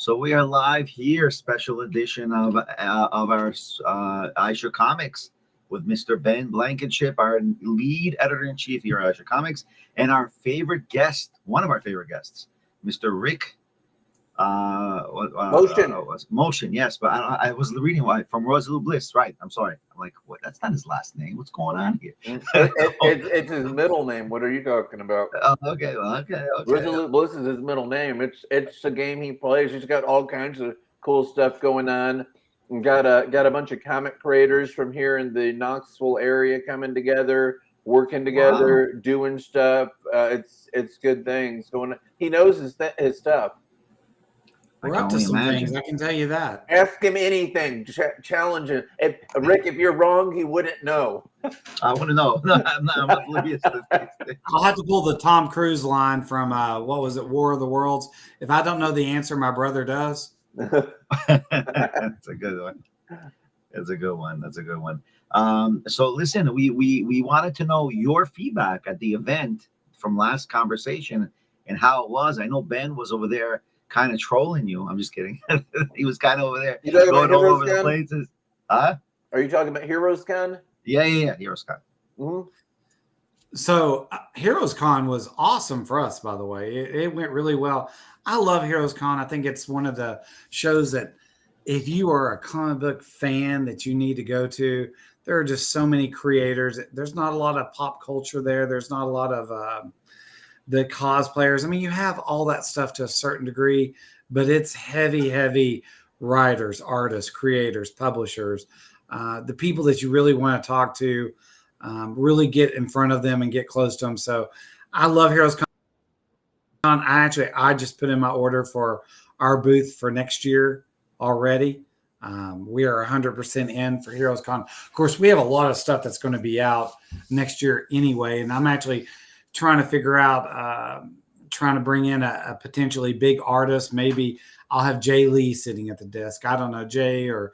So we are live here, special edition of our iShook Comics with Mr. Ben Blankenship, our lead editor-in-chief here at iShook Comics, and our favorite guest, one of our favorite guests, Mr. Rick Motion, yes, but I was reading from Resolute Bliss, right? I'm sorry. I'm like, what? That's not his last name. What's going on here? It's his middle name. What are you talking about? Okay. Resolute Bliss is his middle name. It's a game he plays. He's got all kinds of cool stuff going on. And got a bunch of comic creators from here in the Knoxville area coming together, working together, doing stuff. It's good things going on. He knows his stuff. We're up to some things, I can tell you that. Ask him anything, challenge him. Rick, if you're wrong, he wouldn't know. I want to know. No, I'm oblivious to this. I'll have to pull the Tom Cruise line from, what was it, War of the Worlds? If I don't know the answer, my brother does. That's a good one. That's a good one. So listen, we wanted to know your feedback at the event from last conversation and how it was. I know Ben was over there kind of trolling you. I'm just kidding. He was kind of over there going all over the places. Are you talking about Heroes Con? Yeah. Heroes Con. Mm-hmm. So Heroes Con was awesome for us, by the way. It went really well. I love Heroes Con. I think it's one of the shows that if you are a comic book fan that you need to go to. There are just so many creators. There's not a lot of pop culture there. There's not a lot of the cosplayers. I mean, you have all that stuff to a certain degree, but it's heavy writers, artists, creators, publishers, the people that you really want to talk to, really get in front of them and get close to them. So I love Heroes Con. I just put in my order for our booth for next year already. We are 100% in for Heroes Con. Of course, we have a lot of stuff that's going to be out next year anyway, and I'm actually trying to figure out, trying to bring in a potentially big artist. Maybe I'll have Jay Lee sitting at the desk. I don't know, Jay or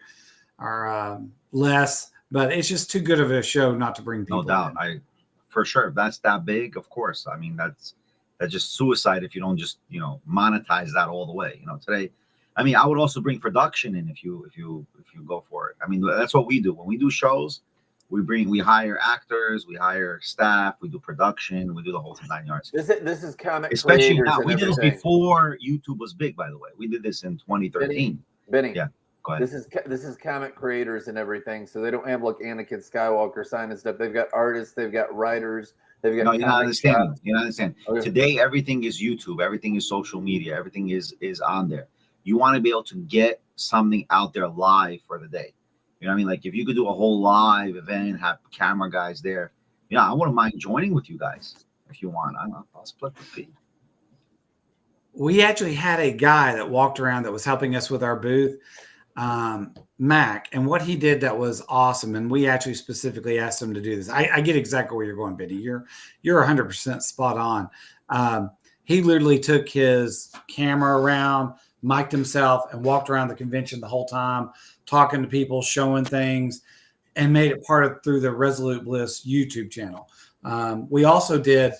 Les, but it's just too good of a show not to bring people. No doubt. For sure. If that's that big, of course. I mean, that's just suicide if you don't just, monetize that all the way. Today, I mean, I would also bring production in if you go for it. I mean, that's what we do. When we do shows, we hire actors, we hire staff, we do production, we do the whole 9 yards. This is comic, especially now. We did this before YouTube was big, by the way. We did this in 2013. Benny, yeah, go ahead. This is comic creators and everything. So they don't have like Anakin Skywalker signing stuff. They've got artists, they've got writers, they've got. No, you're not understanding. You're not understanding. Okay. Today, everything is YouTube. Everything is social media. Everything is on there. You want to be able to get something out there live for the day. You know what I mean? Like if you could do a whole live event, have camera guys there, I wouldn't mind joining with you guys if you want. I'll split the fee. We actually had a guy that walked around that was helping us with our booth, Mac, and what he did that was awesome. And we actually specifically asked him to do this. I get exactly where you're going, Benny. You're 100% spot on. He literally took his camera around, mic'd himself, and walked around the convention the whole time, talking to people, showing things, and made it through the Resolute Bliss YouTube channel. We also did,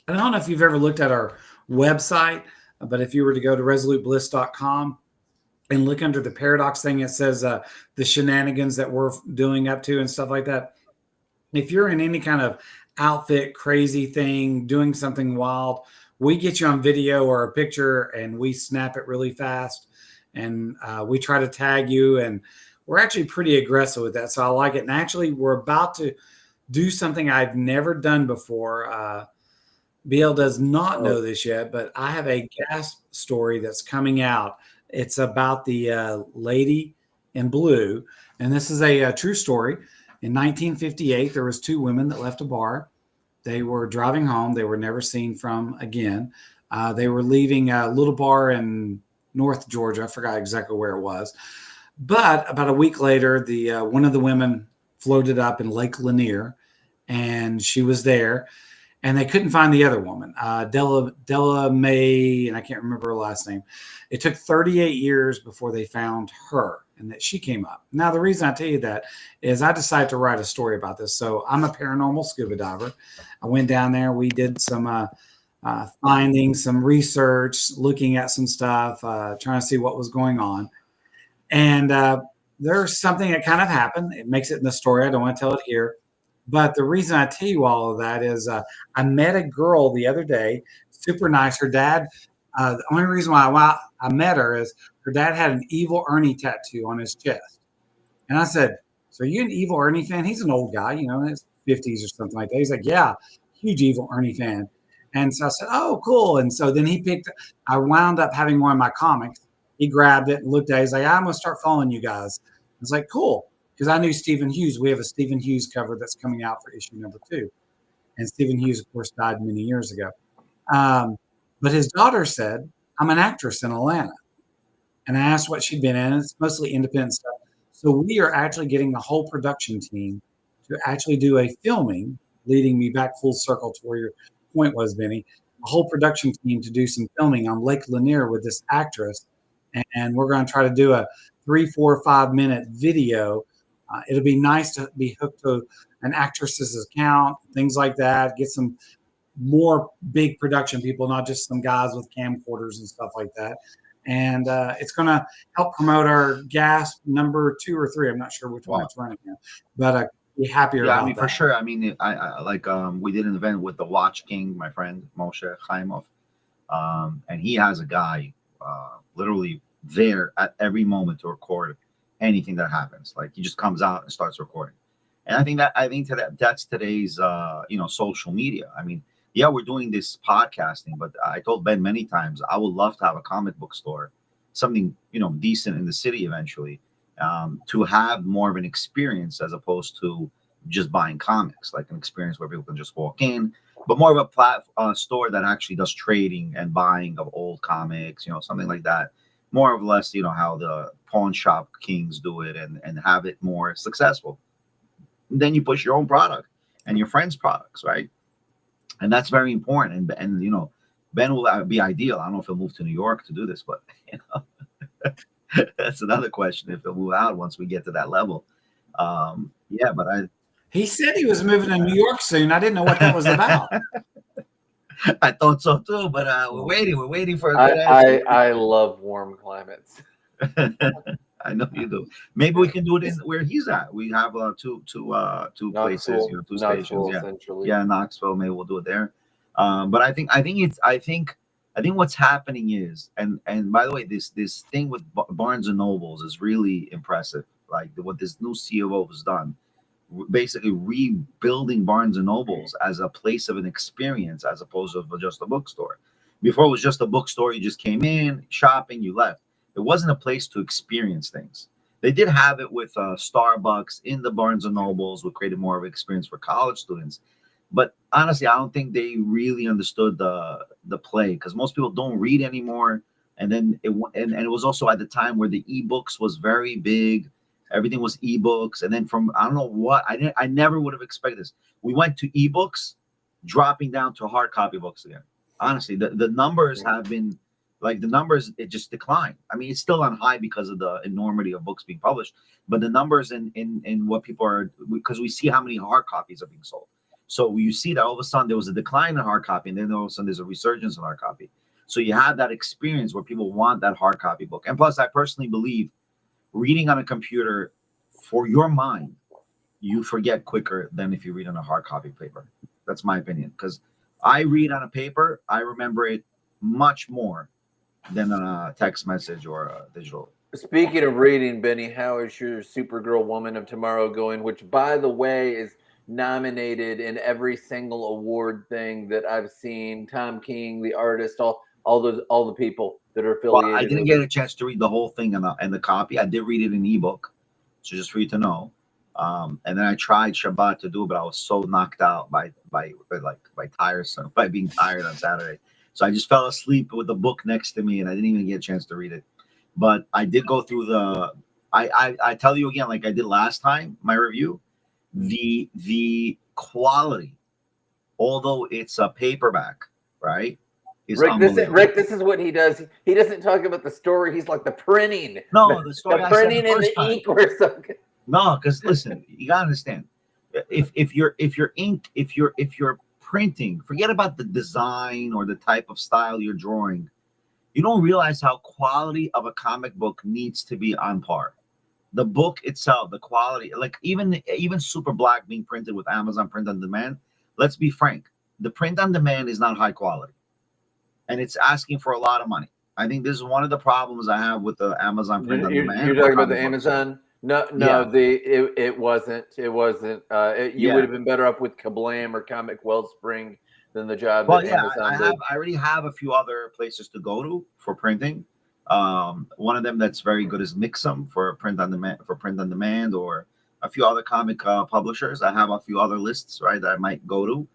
I don't know if you've ever looked at our website, but if you were to go to resolutebliss.com and look under the paradox thing, it says the shenanigans that we're doing up to and stuff like that. If you're in any kind of outfit, crazy thing, doing something wild, we get you on video or a picture and we snap it really fast. And we try to tag you, and we're actually pretty aggressive with that. So I like it. And actually, we're about to do something I've never done before. BL does not know this yet, but I have a gas story that's coming out. It's about the lady in blue. And this is a true story. In 1958, there was two women that left a bar. They were driving home. They were never seen from again. They were leaving a little bar in North Georgia. I forgot exactly where it was. But about a week later, the one of the women floated up in Lake Lanier, and she was there. And they couldn't find the other woman, Della May, and I can't remember her last name. It took 38 years before they found her, and that she came up. Now, the reason I tell you that is I decided to write a story about this. So I'm a paranormal scuba diver. I went down there. We did some finding some research, looking at some stuff, trying to see what was going on. And there's something that kind of happened. It makes it in the story. I don't want to tell it here. But the reason I tell you all of that is I met a girl the other day, super nice. Her dad, the only reason why I met her is her dad had an Evil Ernie tattoo on his chest. And I said, so are you an Evil Ernie fan? He's an old guy, in his 50s or something like that. He's like, yeah, huge Evil Ernie fan. And so I said, oh, cool. And so then I wound up having one of my comics. He grabbed it and looked at it. He's like, I'm going to start following you guys. I was like, cool. Because I knew Stephen Hughes. We have a Stephen Hughes cover that's coming out for issue number 2. And Stephen Hughes, of course, died many years ago. But his daughter said, I'm an actress in Atlanta. And I asked what she'd been in. It's mostly independent stuff. So we are actually getting the whole production team to actually do a filming, leading me back full circle to where your point was, Benny. A whole production team to do some filming on Lake Lanier with this actress. And we're going to try to do a 3, 4, 5 minute video. It'll be nice to be hooked to an actress's account, things like that. Get some more big production people, not just some guys with camcorders and stuff like that. And it's going to help promote our gas number 2 or 3. I'm not sure which one it's running now, but be happier about that. For sure. I mean, I like we did an event with the Watch King, my friend Moshe Chaimov, and he has a guy literally there at every moment to record anything that happens. Like he just comes out and starts recording. And I think that's today's social media. I mean, yeah, we're doing this podcasting, but I told Ben many times I would love to have a comic book store, something decent in the city eventually, to have more of an experience as opposed to just buying comics, like an experience where people can just walk in, but more of a store that actually does trading and buying of old comics, something like that. More or less, how the pawn shop kings do it and have it more successful. And then you push your own product and your friends' products, right? And that's very important. And Ben will be ideal. I don't know if he'll move to New York to do this, but that's another question if he'll move out once we get to that level. He said he was moving to New York soon. I didn't know what that was about. I thought so too, but we're waiting for. I love warm climates. I know you do. Maybe we can do it in where he's at. We have two places, 2 stations. Yeah, Knoxville. Maybe we'll do it there. But I think what's happening is, and by the way, this thing with Barnes and Nobles is really impressive. Like what this new COO has done, basically rebuilding Barnes and Nobles as a place of an experience as opposed to just a bookstore. Before it was just a bookstore. You just came in, shopping, you left. It wasn't a place to experience things. They did have it with Starbucks in the Barnes and Nobles, which created more of an experience for college students. But honestly, I don't think they really understood the play because most people don't read anymore. And then it was also at the time where the ebooks was very big. Everything was ebooks. And then from, I don't know what, I never would have expected this. We went to ebooks, dropping down to hard copy books again. Honestly, the numbers have been, it just declined. I mean, it's still on high because of the enormity of books being published, but the numbers in what people are, because we see how many hard copies are being sold. So you see that all of a sudden there was a decline in hard copy, and then all of a sudden there's a resurgence in hard copy. So you have that experience where people want that hard copy book. And plus, I personally believe reading on a computer, for your mind, you forget quicker than if you read on a hard copy paper. That's my opinion. Because I read on a paper, I remember it much more than a text message or a digital. Speaking of reading, Benny, how is your Supergirl Woman of Tomorrow going? Which, by the way, is nominated in every single award thing that I've seen. Tom King, the artist, all the people that are affiliated. Well, I didn't get a chance to read the whole thing in the copy. I did read it in ebook, so just for you to know. And then I tried Shabbat to do it, but I was so knocked out by tiresome, by being tired on Saturday. So I just fell asleep with the book next to me, and I didn't even get a chance to read it. But I did go through I tell you again, like I did last time, my review, the quality, although it's a paperback, right? Rick, this is what he does. He doesn't talk about the story. He's like the printing. No, the story. The printing and the ink or something. No, because listen, you gotta understand. If you're printing, forget about the design or the type of style you're drawing. You don't realize how quality of a comic book needs to be on par. The book itself, the quality, like even Super Black being printed with Amazon Print on Demand. Let's be frank, the print on demand is not high quality, and it's asking for a lot of money. I think this is one of the problems I have with the Amazon Print on You're Demand for talking about the comic books. Amazon? No, Yeah, no, it wasn't. It wasn't. You would yeah. have been better up with Kablam or Comic Wellspring than the job Well, that yeah, Amazon did. I already have a few other places to go to for printing. One of them that's very good is Mixum for print on demand, or a few other comic publishers. I have a few other lists, right, that I might go to.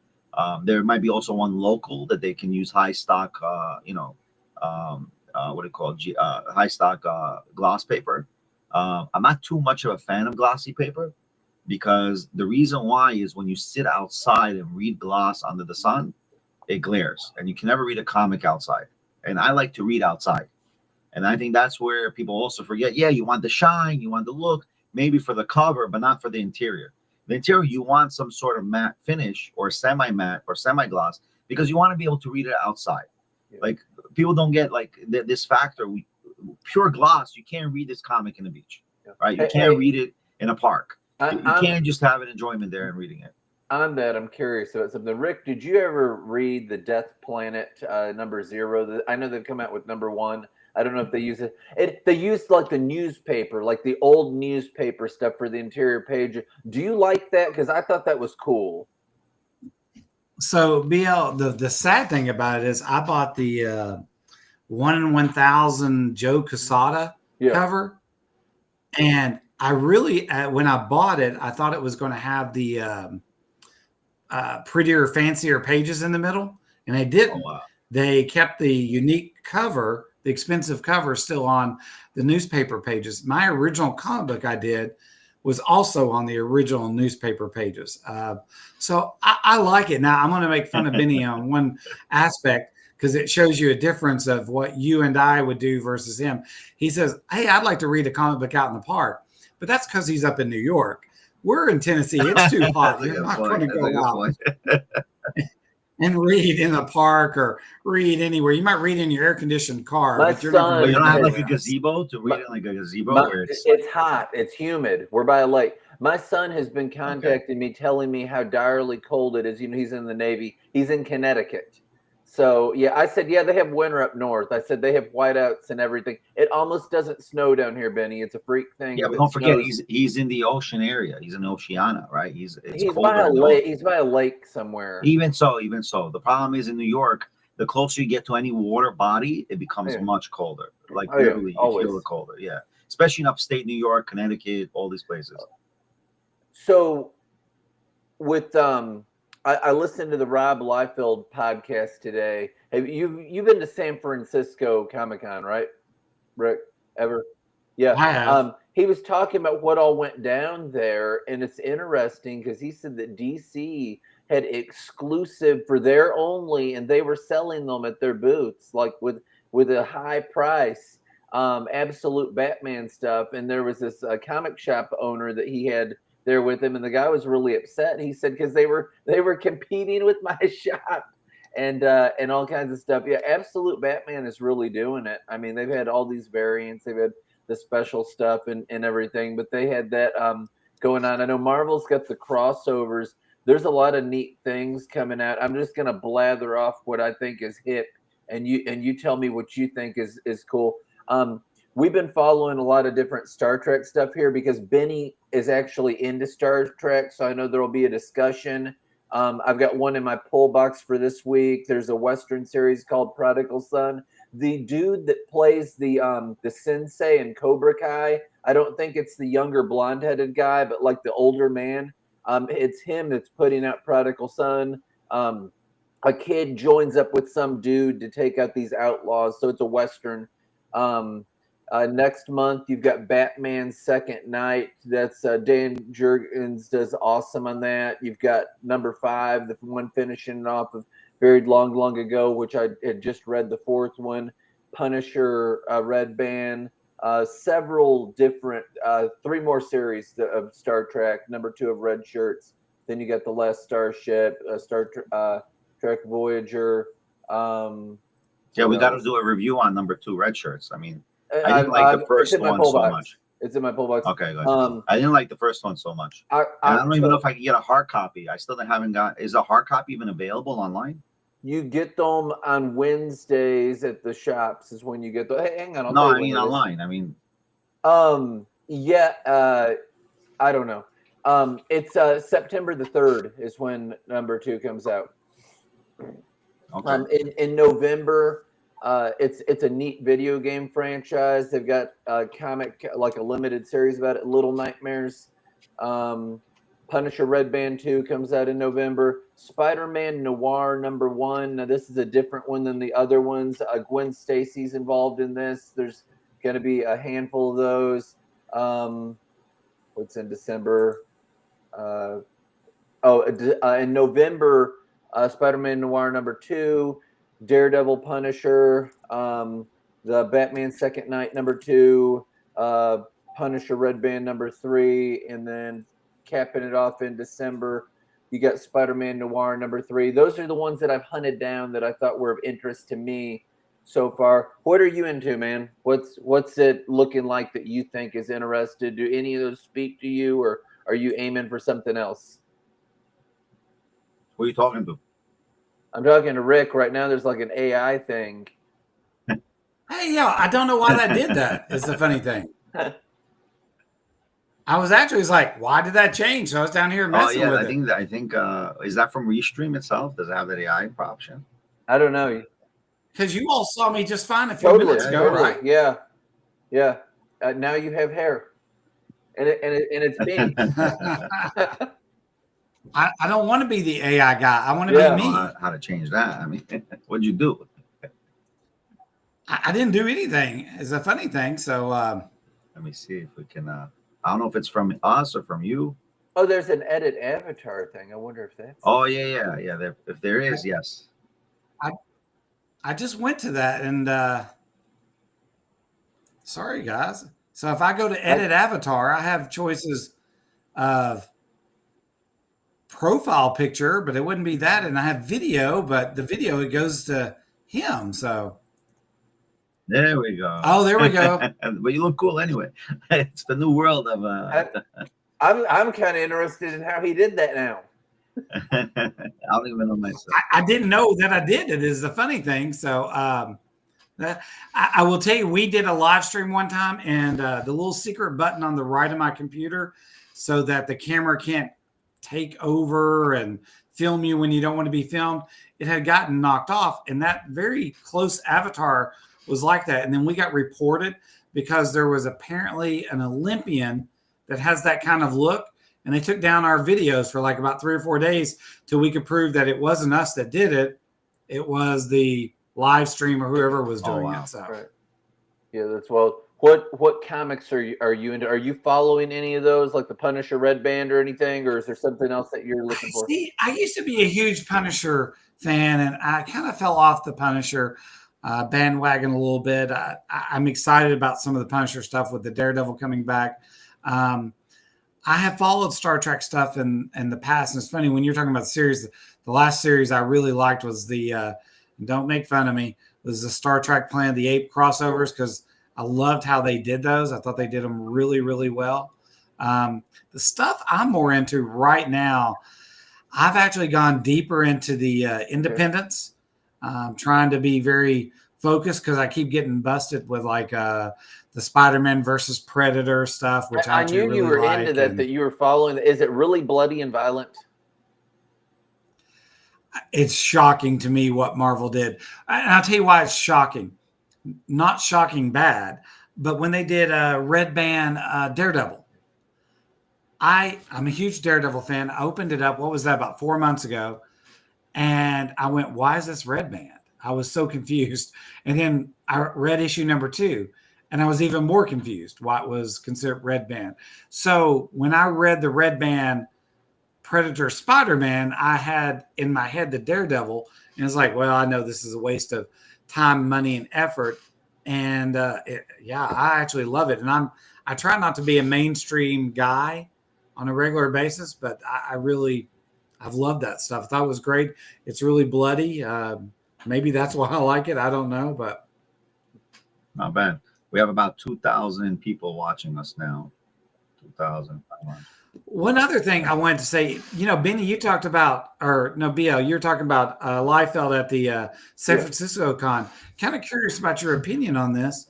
There might be also one local that they can use high stock, what do you call it? High stock gloss paper. I'm not too much of a fan of glossy paper because the reason why is when you sit outside and read gloss under the sun, it glares, and you can never read a comic outside. And I like to read outside. And I think that's where people also forget. Yeah, you want the shine, you want the look, maybe for the cover, but not for the interior. The interior, you want some sort of matte finish or semi matte or semi gloss because you want to be able to read it outside. Yeah. Like people don't get like this factor. Pure gloss, you can't read this comic in the beach, right? You can't read it in a park. You can't just have an enjoyment there and reading it. On that, I'm curious about something. Rick, did you ever read the Death Planet #0? I know they've come out with #1. I don't know if they use it. They use like the newspaper, like the old newspaper stuff for the interior page. Do you like that? Because I thought that was cool. So BL, the sad thing about it is I bought the 1 in 1,000 Joe Quesada cover, and I really when I bought it, I thought it was going to have the prettier, fancier pages in the middle, and they didn't. Oh, wow. They kept the unique cover, the expensive cover, still on the newspaper pages. My original comic book I did was also on the original newspaper pages. So I like it. Now I'm going to make fun of Benny on one aspect because it shows you a difference of what you and I would do versus him. He says, "Hey, I'd like to read a comic book out in the park," but that's because he's up in New York. We're in Tennessee. It's too hot. You're not going to go out and read in the park or read anywhere. You might read in your air-conditioned car, but you're not going to. You don't have like a gazebo to read in, like a gazebo where it's hot. It's humid. We're by a lake. My son has been contacting me, telling me how direly cold it is. You know, he's in the Navy. He's in Connecticut. So, yeah, I said, yeah, they have winter up north. I said they have whiteouts and everything. It almost doesn't snow down here, Benny. It's a freak thing. Yeah, but don't forget, he's in the ocean area. He's in Oceania, right? He's by a lake. He's by a lake somewhere. Even so. The problem is in New York, the closer you get to any water body, it becomes much colder. Like literally, you feel it colder. Yeah, especially in upstate New York, Connecticut, all these places. So, with I listened to the Rob Liefeld podcast today. Have you've been to San Francisco Comic-Con, right, Rick? Ever? Yeah. I have. He was talking about what all went down there, and it's interesting because he said that DC had exclusive for their only, and they were selling them at their booths, like with a high price, absolute Batman stuff. And there was this comic shop owner that he had there with him, and the guy was really upset. He said because they were competing with my shop and all kinds of stuff. Yeah, absolute Batman is really doing it. I mean, they've had all these variants. They've had the special stuff and everything, but they had that going on. I know Marvel's got the crossovers. There's a lot of neat things coming out. I'm just gonna blather off what I think is hip, and you tell me what you think is cool. We've been following a lot of different Star Trek stuff here because Benny is actually into Star Trek, so I know there will be a discussion. I've got one in my pull box for this week. There's a Western series called Prodigal Son. The dude that plays the sensei in Cobra Kai, I don't think it's the younger blonde-headed guy, but like the older man. It's him that's putting out Prodigal Son. A kid joins up with some dude to take out these outlaws, so it's a Western. Next month, you've got Batman's Second Night. That's Dan Jurgens does awesome on that. You've got #5, the one finishing off of Buried Long Ago, which I had just read the 4th one. Punisher, Red Band, several different, 3 more series of Star Trek, #2 of Red Shirts. Then you got The Last Starship, Trek Voyager. Yeah, we what got to else? do a review on number 2, Red Shirts. I mean, I I, didn't like the it's first in my one pull so box. much. It's in my pull box. Okay, good. I didn't like the first one so much. And I don't even know if I can get a hard copy. I still haven't got. Is a hard copy even available online? You get them on Wednesdays at the shops. Is when you get the. Hey, hang on, I'll No, tell you I when mean it is. online. I mean, Yeah. I don't know. It's September the 3rd is when number 2 comes out. okay. In November, it's a neat video game franchise. They've got a comic, like a limited series about it, Little Nightmares. Punisher Red Band 2 comes out in November. Spider-Man Noir number 1. Now this is a different one than the other ones. Gwen Stacy's involved in this. There's going to be a handful of those. What's in December? In November, Spider-Man Noir number 2, Daredevil Punisher, the Batman Second Night number 2, Punisher Red Band number 3, and then capping it off in December, you got Spider-Man Noir number 3. Those are the ones that I've hunted down that I thought were of interest to me so far. What are you into, man? What's it looking like that you think is interested? Do any of those speak to you, or are you aiming for something else? Who are you talking to? I'm talking to Rick right now. There's like an AI thing. Hey, yo, I don't know why that did that. Is the funny thing. I was like, why did that change? So I was down here Oh messing yeah, with I it. think is that from Restream itself? Does it have that AI option? I don't know. Because you all saw me just fine a few Totally, minutes ago, totally. right? Yeah. Now you have hair, and it's pink. I don't want to be the AI guy. I want to Yeah. be me. How to change that? I mean, what'd you do? I didn't do anything. It's a funny thing. So Let me see if we can. I don't know if it's from us or from you. Oh, there's an edit avatar thing. I wonder if that's. Oh yeah. If there is, yes. I just went to that and sorry guys. So if I go to edit avatar, I have choices of profile picture, but it wouldn't be that. And I have video, but the video, it goes to him. So There we go. oh, there we go. But you look cool anyway. It's the new world of. I'm kind of interested in how he did that now. I don't even know myself. I didn't know that I did it is the funny thing. So I will tell you, we did a live stream one time and the little secret button on the right of my computer so that the camera can't take over and film you when you don't want to be filmed. It had gotten knocked off and that very close avatar was like that. And then we got reported because there was apparently an Olympian that has that kind of look. And they took down our videos for like about 3 or 4 days till we could prove that it wasn't us that did it. It was the live stream or whoever was doing it. So right. Yeah, that's well. What comics are you into? Are you following any of those, like the Punisher Red Band or anything, or is there something else that you're looking for? See, I used to be a huge Punisher fan, and I kind of fell off the Punisher bandwagon a little bit. I'm excited about some of the Punisher stuff with the Daredevil coming back. I have followed Star Trek stuff in the past, and it's funny when you're talking about the series. The last series I really liked was the don't make fun of me. Was the Star Trek Planet of the Apes crossovers because I loved how they did those. I thought they did them really, really well. The stuff I'm more into right now, I've actually gone deeper into the independents. Trying to be very focused because I keep getting busted with like the Spider-Man versus Predator stuff, which I knew really you were like, into that. That you were following. Is it really bloody and violent? It's shocking to me what Marvel did, and I'll tell you why it's shocking. Not shocking bad, but when they did Red Band Daredevil, I'm a huge Daredevil fan. I opened it up. What was that? About 4 months ago, and I went, "Why is this Red Band?" I was so confused, and then I read issue number 2. And I was even more confused why it was considered Red Band. So when I read the Red Band Predator Spider-Man, I had in my head the Daredevil. And it's like, well, I know this is a waste of time, money, and effort. And I actually love it. And I try not to be a mainstream guy on a regular basis, but I really I've loved that stuff. I thought it was great. It's really bloody. Maybe that's why I like it. I don't know, but not bad. We have about 2,000 people watching us now. 2,000. one other thing I wanted to say, Benny, you talked about, or no, BL, you're talking about Liefeld at the San Francisco Con. Kind of curious about your opinion on this.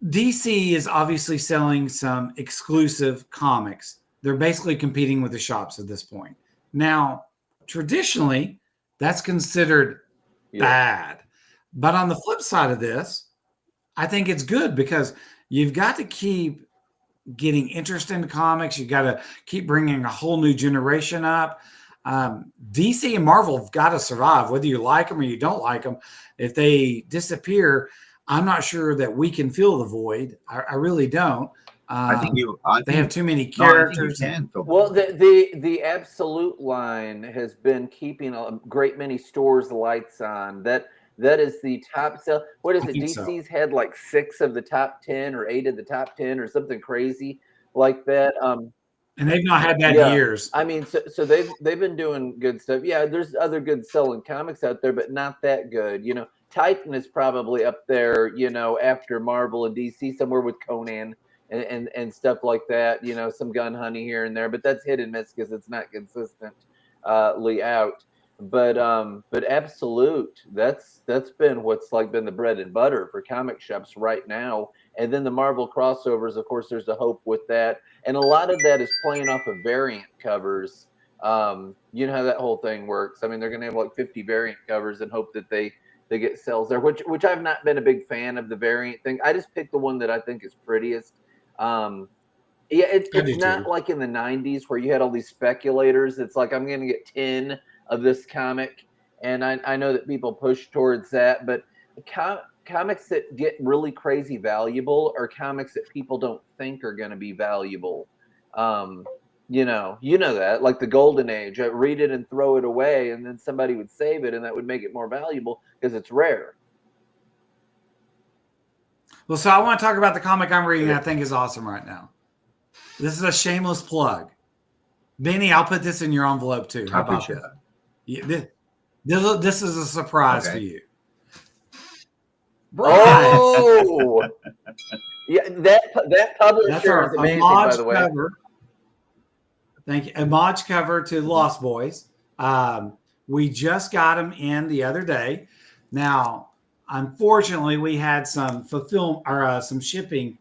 DC is obviously selling some exclusive comics. They're basically competing with the shops at this point. Now, traditionally, that's considered bad. But on the flip side of this, I think it's good because you've got to keep getting interest in comics. You got to keep bringing a whole new generation up. DC and Marvel have got to survive, whether you like them or you don't like them. If they disappear, I'm not sure that we can fill the void. I really don't. I think they have too many characters. Well, the Absolute line has been keeping a great many stores' lights on. That is the top sell. What is it? DC's had like 6 of the top 10 or 8 of the top 10 or something crazy like that. And they've not had that in years. I mean, so they've been doing good stuff. Yeah, there's other good selling comics out there, but not that good. Titan is probably up there, after Marvel and DC, somewhere with Conan and stuff like that. Some gun hunting here and there, but that's hit and miss because it's not consistently out. But Absolute, that's been what's been the bread and butter for comic shops right now. And then the Marvel crossovers, of course, there's a hope with that, and a lot of that is playing off of variant covers. You know how that whole thing works. I mean, they're going to have like 50 variant covers and hope that they get sales there, which I've not been a big fan of the variant thing. I just picked the one that I think is prettiest. It's not like in the 90s where you had all these speculators. It's like, I'm going to get 10 of this comic. And I know that people push towards that, but comics that get really crazy valuable are comics that people don't think are going to be valuable. You know that, like the Golden Age, I read it and throw it away, and then somebody would save it, and that would make it more valuable because it's rare. Well, so I want to talk about the comic I'm reading that I think is awesome right now. This is a shameless plug. Benny, I'll put this in your envelope too. How about that? Yeah, this is a surprise for you. Oh, yeah, that publisher is amazing, by the way. Cover. Thank you. A Modge cover to Lost Boys. We just got them in the other day. Now, unfortunately, we had some some shipping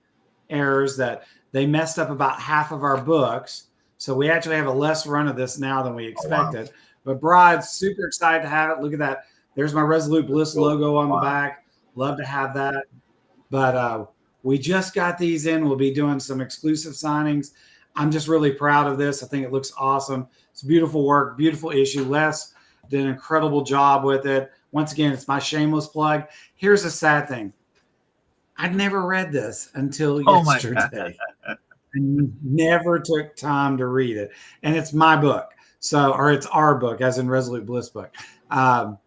errors that they messed up about half of our books. So we actually have a less run of this now than we expected. Wow. But Bride's super excited to have it. Look at that. There's my Resolute Bliss logo on the back. Love to have that. But we just got these in. We'll be doing some exclusive signings. I'm just really proud of this. I think it looks awesome. It's beautiful work, beautiful issue. Les did an incredible job with it. Once again, it's my shameless plug. Here's a sad thing. I'd never read this until yesterday. I never took time to read it. And it's my book. Or it's our book, as in Resolute Bliss book. And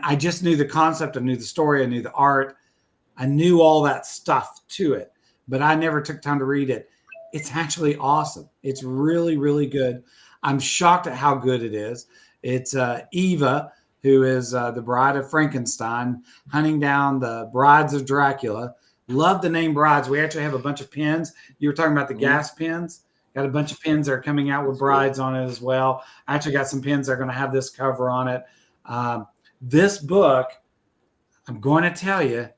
I just knew the concept. I knew the story. I knew the art. I knew all that stuff to it. But I never took time to read it. It's actually awesome. It's really, really good. I'm shocked at how good it is. It's Eva, who is the bride of Frankenstein, hunting down the brides of Dracula. Love the name Brides. We actually have a bunch of pins. You were talking about the gas pins. Got a bunch of pins that are coming out with brides on it as well. I actually got some pins that are going to have this cover on it. This book, I'm going to tell you,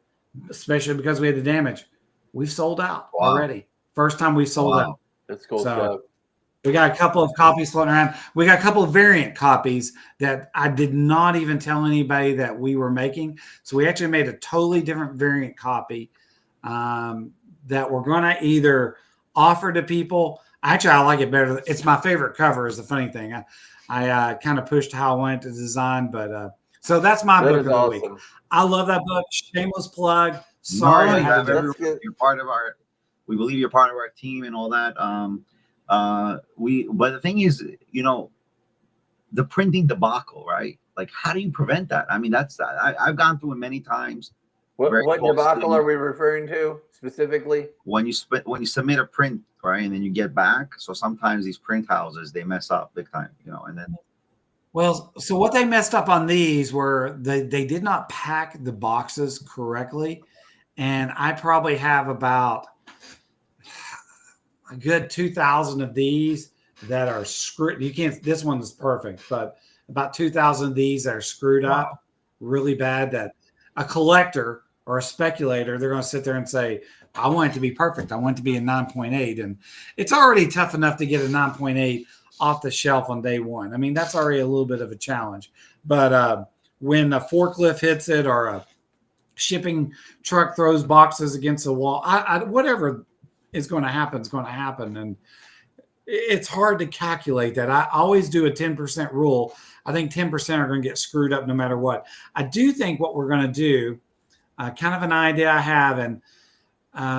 especially because we had the damage, we've sold out already. First time we sold out. That's cool. So we got a couple of copies floating around. We got a couple of variant copies that I did not even tell anybody that we were making. So we actually made a totally different variant copy that we're going to either offer to people. Actually, I like it better. It's my favorite cover is the funny thing. I kind of pushed how I wanted to design, but so that's my book of the week. I love that book. Shameless plug. Sorry, you're part of our. We believe you're part of our team and all that. But the thing is, the printing debacle, right? Like, how do you prevent that? I mean, I've gone through it many times. What debacle are we referring to specifically? When you submit a print right? And then you get back. So sometimes these print houses, they mess up big time, and then Well, so what they messed up on these were they did not pack the boxes correctly. And I probably have about a good 2,000 of these that are screwed. You can't, this one is perfect, but about 2,000 of these that are screwed up really bad, that a collector or a speculator, they're going to sit there and say, I want it to be perfect. I want it to be a 9.8. And it's already tough enough to get a 9.8 off the shelf on day one. I mean, that's already a little bit of a challenge. But when a forklift hits it or a shipping truck throws boxes against the wall, whatever is going to happen is going to happen. And it's hard to calculate that. I always do a 10% rule. I think 10% are going to get screwed up no matter what. I do think what we're going to do, kind of an idea I have, and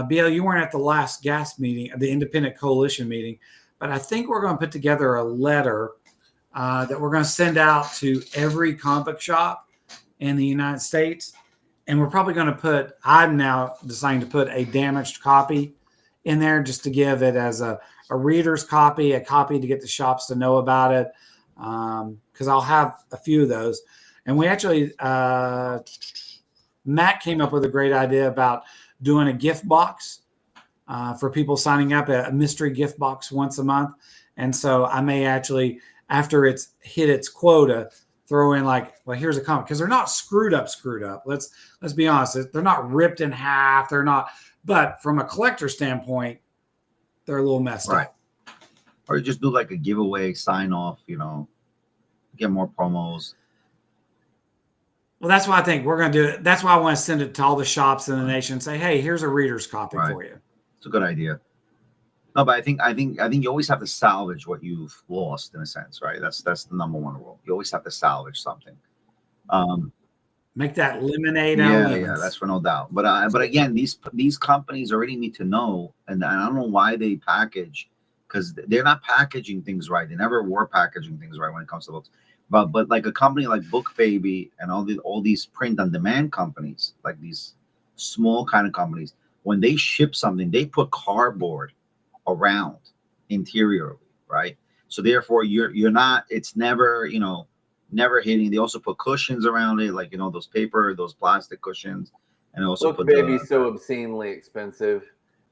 BL, you weren't at the last GAS meeting, the Independent Coalition meeting, but I think we're going to put together a letter that we're going to send out to every comic book shop in the United States. And we're probably going to put, I'm now deciding to put a damaged copy in there just to give it as a reader's copy, a copy to get the shops to know about it. Because I'll have a few of those. And we actually, Matt came up with a great idea about doing a gift box for people signing up, a mystery gift box once a month. And so I may actually, after it's hit its quota, throw in like, well, here's a comic, because they're not screwed up. Let's be honest. They're not ripped in half. They're not, but from a collector standpoint, they're a little messed up. Or just do like a giveaway, sign off, get more promos. Well, that's why I think we're going to do it. That's why I want to send it to all the shops in the nation and say, hey, here's a reader's copy for you. It's a good idea. No, but I think you always have to salvage what you've lost in a sense, right? That's the number one rule. You always have to salvage something. Make that lemonade. Yeah, that's for no doubt. But again, these companies already need to know, and I don't know why they package, because they're not packaging things right. They never were packaging things right when it comes to books. But like a company like BookBaby and all these print on demand companies, like these small kind of companies, when they ship something, they put cardboard around interiorly, right? So therefore you're not, it's never, never hitting. They also put cushions around it, like those plastic cushions, and also put BookBaby's so obscenely expensive.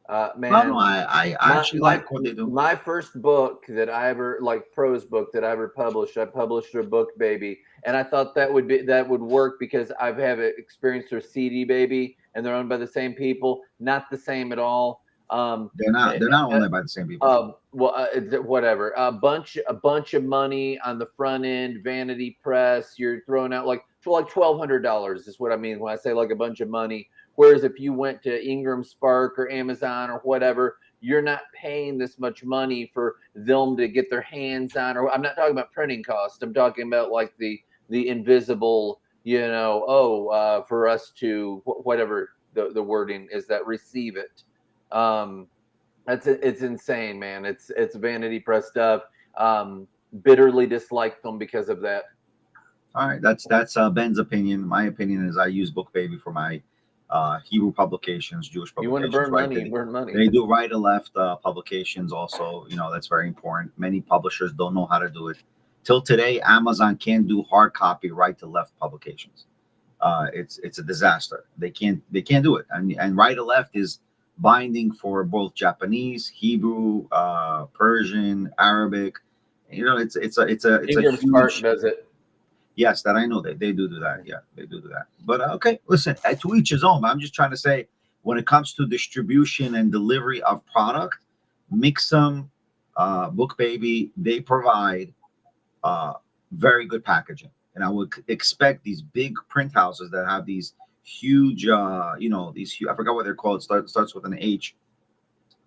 Man, no, I actually like what they do. My first book that I ever, like prose book that I ever published, I published a BookBaby, and I thought that would work because I've had experience with CD Baby, and they're owned by the same people. Not the same at all. They're not owned by the same people. Whatever. A bunch of money on the front end, vanity press. You're throwing out like $1,200 is what I mean when I say like a bunch of money. Whereas if you went to Ingram Spark or Amazon or whatever, you're not paying this much money for them to get their hands on. Or I'm not talking about printing costs. I'm talking about like the invisible, for us to whatever the wording is, that receive it. It's insane, man. It's vanity press stuff. Bitterly dislike them because of that. All right, that's Ben's opinion. My opinion is I use BookBaby for my Hebrew publications, Jewish publications. You want to burn money, burn money. They do right and left publications also. That's very important. Many publishers don't know how to do it. Till today, Amazon can't do hard copy right to left publications. It's a disaster. They can't do it. And right to left is binding for both Japanese, Hebrew, Persian, Arabic. It's a Ingram Spark does it. Yes, that I know that they do that. Yeah, they do that. But okay, listen, to each his own. I'm just trying to say, when it comes to distribution and delivery of product, Mixum, BookBaby, they provide very good packaging. And I would expect these big print houses that have these huge, I forgot what they're called. It starts with an H.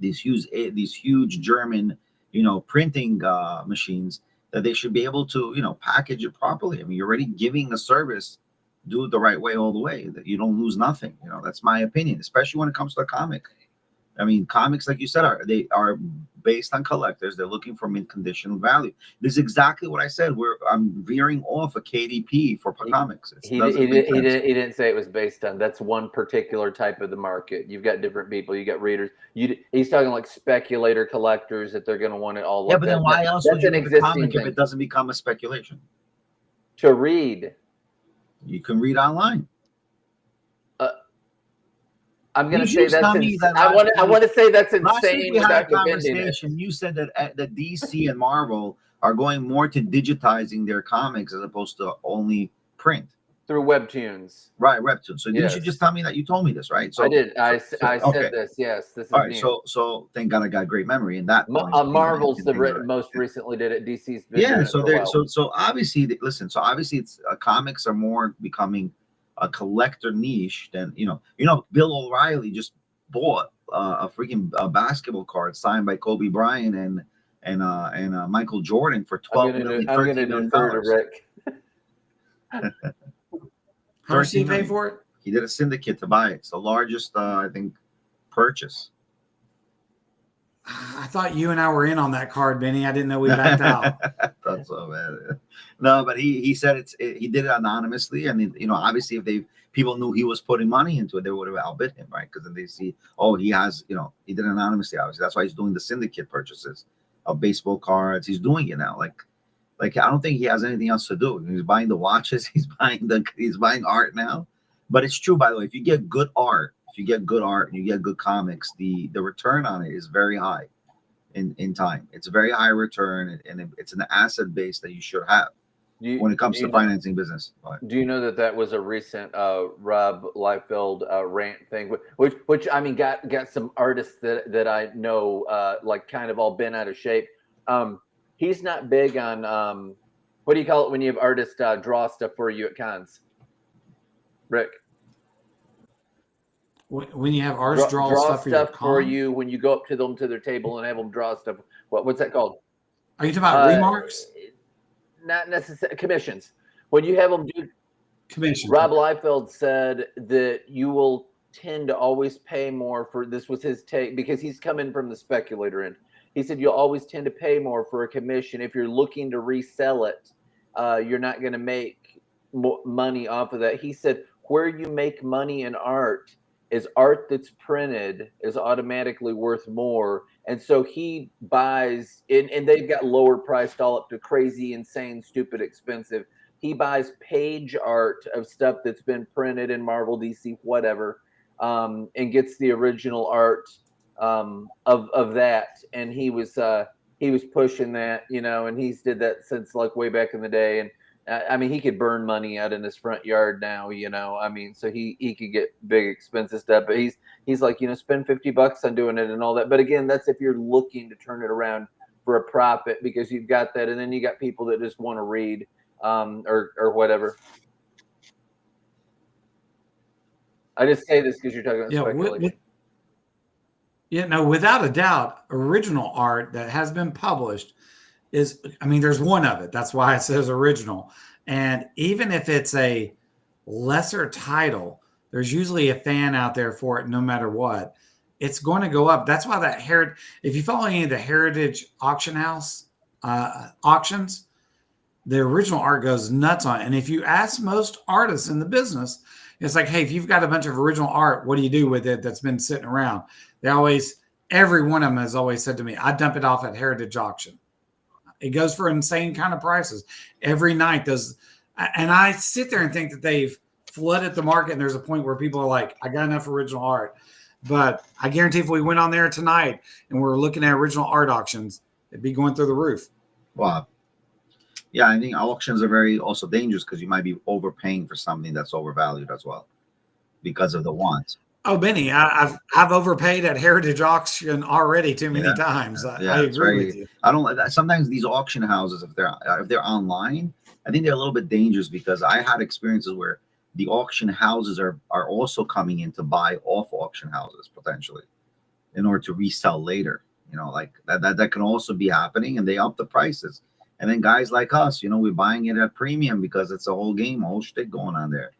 These huge German, printing machines, that they should be able to, package it properly. I mean, you're already giving a service, do it the right way all the way, that you don't lose nothing. That's my opinion, especially when it comes to a comic. I mean, comics, like you said, are based on collectors. They're looking for mint condition value. This is exactly what I said. I'm veering off a KDP for comics. He didn't say it was based on. That's one particular type of the market. You've got different people. You got readers. He's talking like speculator collectors that they're going to want it all. Yeah, but then why else would you read a comic if it doesn't become a speculation? To read, you can read online. I'm going to say that's I want to say that's insane. We had a conversation. You said that the DC and Marvel are going more to digitizing their comics as opposed to only print through webtoons. Right, webtoons. So didn't you just tell me that? You told me this, right? So I did. I said this. Yes, this is all right. So thank God I got great memory in that. Marvel's most recently did it. DC's been doing it so obviously listen. So obviously it's comics are more becoming a collector niche than Bill O'Reilly just bought a freaking basketball card signed by Kobe Bryant and Michael Jordan for $12 million. I'm going to defer to Rick. How much did he pay for it? He did a syndicate to buy it. It's the largest, I think, purchase. I thought you and I were in on that card, Benny. I didn't know we backed out. That's so bad. No, but he said he did it anonymously, and obviously if people knew he was putting money into it, they would have outbid him, right? Because then they see, he has, he did it anonymously. Obviously, that's why he's doing the syndicate purchases of baseball cards. He's doing it now, like I don't think he has anything else to do. He's buying the watches. He's buying art now. But it's true, by the way. If you get good art, and you get good comics, the return on it is very high in time. It's a very high return, and it's an asset base that you should have when it comes to financing business. Do you know that was a recent Rob Liefeld rant thing, which I mean got some artists that I know like kind of all bent out of shape. He's not big on what do you call it when you have artists draw stuff for you at cons? Rick. When you have artists draw stuff for you when you go up to their table and have them draw stuff. What's that called? Are you talking about remarks? Not necessarily commissions. When you have them do commissions. Rob Liefeld said that you will tend to always pay more for, this was his take because he's coming from the speculator end. He said you'll always tend to pay more for a commission if you're looking to resell it. You're not going to make money off of that. He said where you make money in art is art that's printed is automatically worth more. And so he buys, and they've got lower priced all up to crazy, insane, stupid, expensive. He buys page art of stuff that's been printed in Marvel, DC, whatever, and gets the original art of that. And he was pushing that, and he's did that since like way back in the day. And I mean, he could burn money out in his front yard now, I mean, so he could get big expensive stuff, but he's like, spend $50 on doing it and all that. But again, that's if you're looking to turn it around for a profit, because you've got that. And then you got people that just want to read, or whatever. I just say this because you're talking about speculation. Without a doubt, original art that has been published there's one of it. That's why it says original. And even if it's a lesser title, there's usually a fan out there for it no matter what. It's going to go up. That's why if you follow any of the Heritage Auction House auctions, the original art goes nuts on it. And if you ask most artists in the business, it's like, hey, if you've got a bunch of original art, what do you do with it that's been sitting around? Every one of them has always said to me, I dump it off at Heritage Auction. It goes for insane kind of prices every night. And I sit there and think that they've flooded the market, and there's a point where people are like, I got enough original art. But I guarantee if we went on there tonight and we're looking at original art auctions, it'd be going through the roof. Wow. Yeah, I think auctions are very also dangerous because you might be overpaying for something that's overvalued as well because of the wants. Oh, Benny, I've overpaid at Heritage Auction already too many times. I agree with you. I don't. Sometimes these auction houses, if they're online, I think they're a little bit dangerous because I had experiences where the auction houses are also coming in to buy off auction houses potentially in order to resell later. Like that can also be happening, and they up the prices. And then guys like us, we're buying it at premium because it's a whole game, a whole shtick going on there.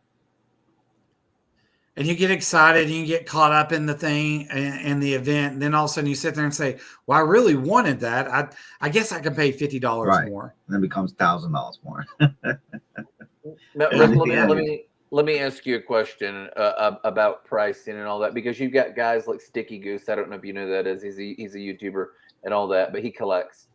and you get excited and you get caught up in the thing and the event. And then all of a sudden you sit there and say, well, I really wanted that. I guess I can pay $50 Right. more. And then it becomes $1,000 more. Now, Rick, let me ask you a question about pricing and all that, because you've got guys like Sticky Goose. I don't know if you know who that is. He's a YouTuber and all that, but he collects.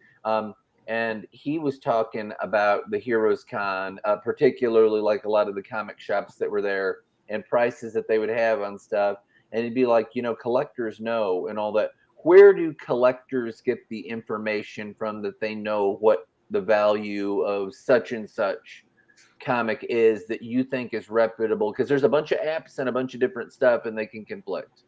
And he was talking about the Heroes Con, particularly like a lot of the comic shops that were there and prices that they would have on stuff. And he'd be like, collectors know and all that. Where do collectors get the information from that they know what the value of such and such comic is that you think is reputable? Because there's a bunch of apps and a bunch of different stuff and they can conflict.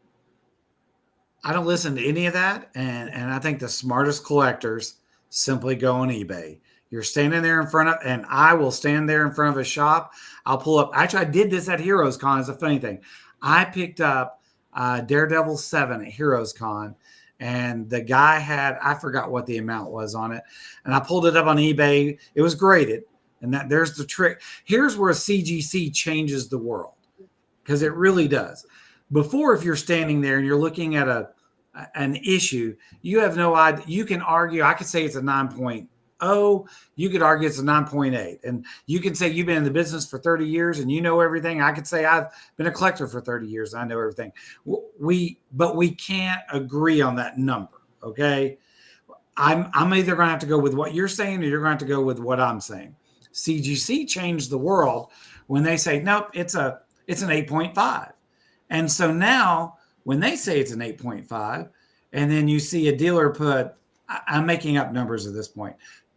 I don't listen to any of that. And I think the smartest collectors simply go on eBay. You're standing there in front of, and I will stand there in front of a shop. I'll pull up. Actually, I did this at Heroes Con. It's a funny thing. I picked up Daredevil 7 at Heroes Con, and the guy had, I forgot what the amount was on it. And I pulled it up on eBay. It was graded. And there's the trick. Here's where CGC changes the world, because it really does. Before, if you're standing there and you're looking at an issue, you have no idea. You can argue. I could say it's a 9.0. You could argue it's a 9.8. And you can say you've been in the business for 30 years and you know everything. I could say I've been a collector for 30 years. And I know everything. But we can't agree on that number. Okay. I'm either going to have to go with what you're saying or you're going to have to go with what I'm saying. CGC changed the world when they say, nope, it's an 8.5. And so now when they say it's an 8.5, and then you see a dealer put, I'm making up numbers at this point,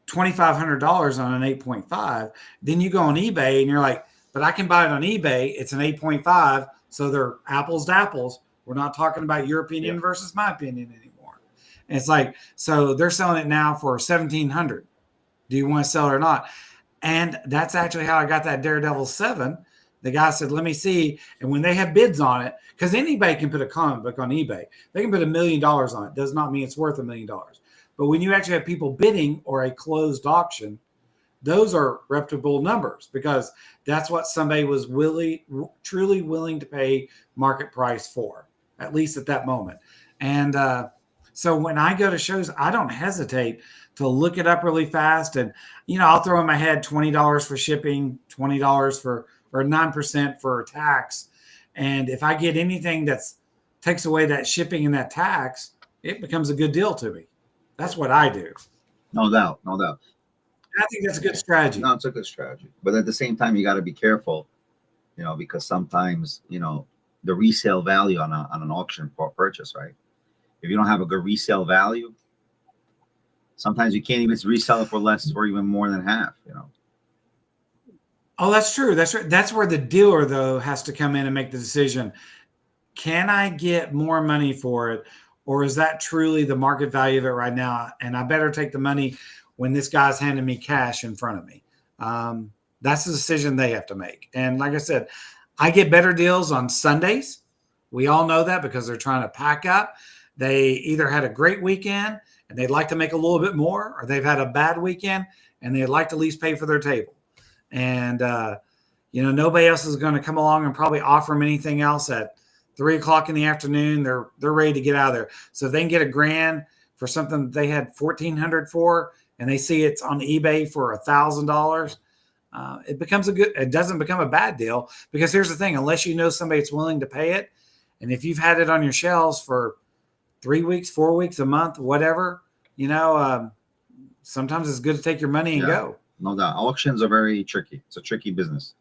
$2,500 on an 8.5, then you go on eBay and you're like, but I can buy it on eBay. It's an 8.5. So they're apples to apples. We're not talking about your opinion versus my opinion anymore. And it's like, so they're selling it now for $1,700. Do you want to sell it or not? And that's actually how I got that Daredevil 7. The guy said, let me see. And when they have bids on it, because anybody can put a comic book on eBay. They can put $1 million on it. Does not mean it's worth $1 million. But when you actually have people bidding or a closed auction, those are reputable numbers, because that's what somebody was truly willing to pay market price for, at least at that moment. And so when I go to shows, I don't hesitate to look it up really fast. And, I'll throw in my head $20 for shipping, $20 or 9% for tax. And if I get anything that takes away that shipping and that tax, it becomes a good deal to me. That's what I do. No doubt. I think that's a good strategy. No, it's a good strategy. But at the same time, you got to be careful, because sometimes, the resale value on an auction for purchase, right? If you don't have a good resale value, sometimes you can't even resell it for less or even more than half, Oh, that's true. That's right. That's where the dealer, though, has to come in and make the decision. Can I get more money for it? Or is that truly the market value of it right now? And I better take the money when this guy's handing me cash in front of me. That's the decision they have to make. And like I said, I get better deals on Sundays. We all know that because they're trying to pack up. They either had a great weekend and they'd like to make a little bit more, or they've had a bad weekend and they'd like to at least pay for their table. And, nobody else is going to come along and probably offer them anything else at 3:00 in the afternoon. They're ready to get out of there. So if they can get $1,000 for something that they had $1,400 for, and they see it's on eBay for $1,000, it doesn't become a bad deal, because here's the thing, unless you know somebody that's willing to pay it. And if you've had it on your shelves for 3 weeks, 4 weeks, a month, whatever, sometimes it's good to take your money and go. No doubt. Auctions are very tricky. It's a tricky business.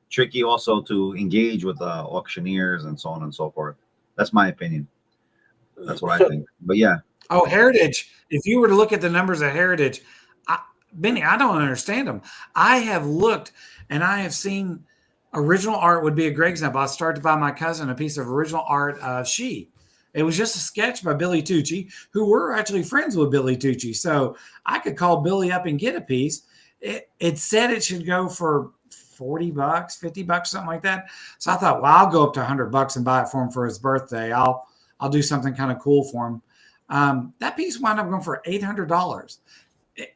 Tricky also to engage with auctioneers and so on and so forth. That's my opinion. That's what I think. But yeah. Oh, Heritage. If you were to look at the numbers at Heritage, Benny, I don't understand them. I have looked and I have seen original art would be a great example. I started to buy my cousin a piece of original art of She. It was just a sketch by Billy Tucci, who were actually friends with Billy Tucci. So I could call Billy up and get a piece. It said it should go for $40, $50, something like that. So I thought, well, I'll go up to $100 and buy it for him for his birthday. I'll do something kind of cool for him. That piece wound up going for $800.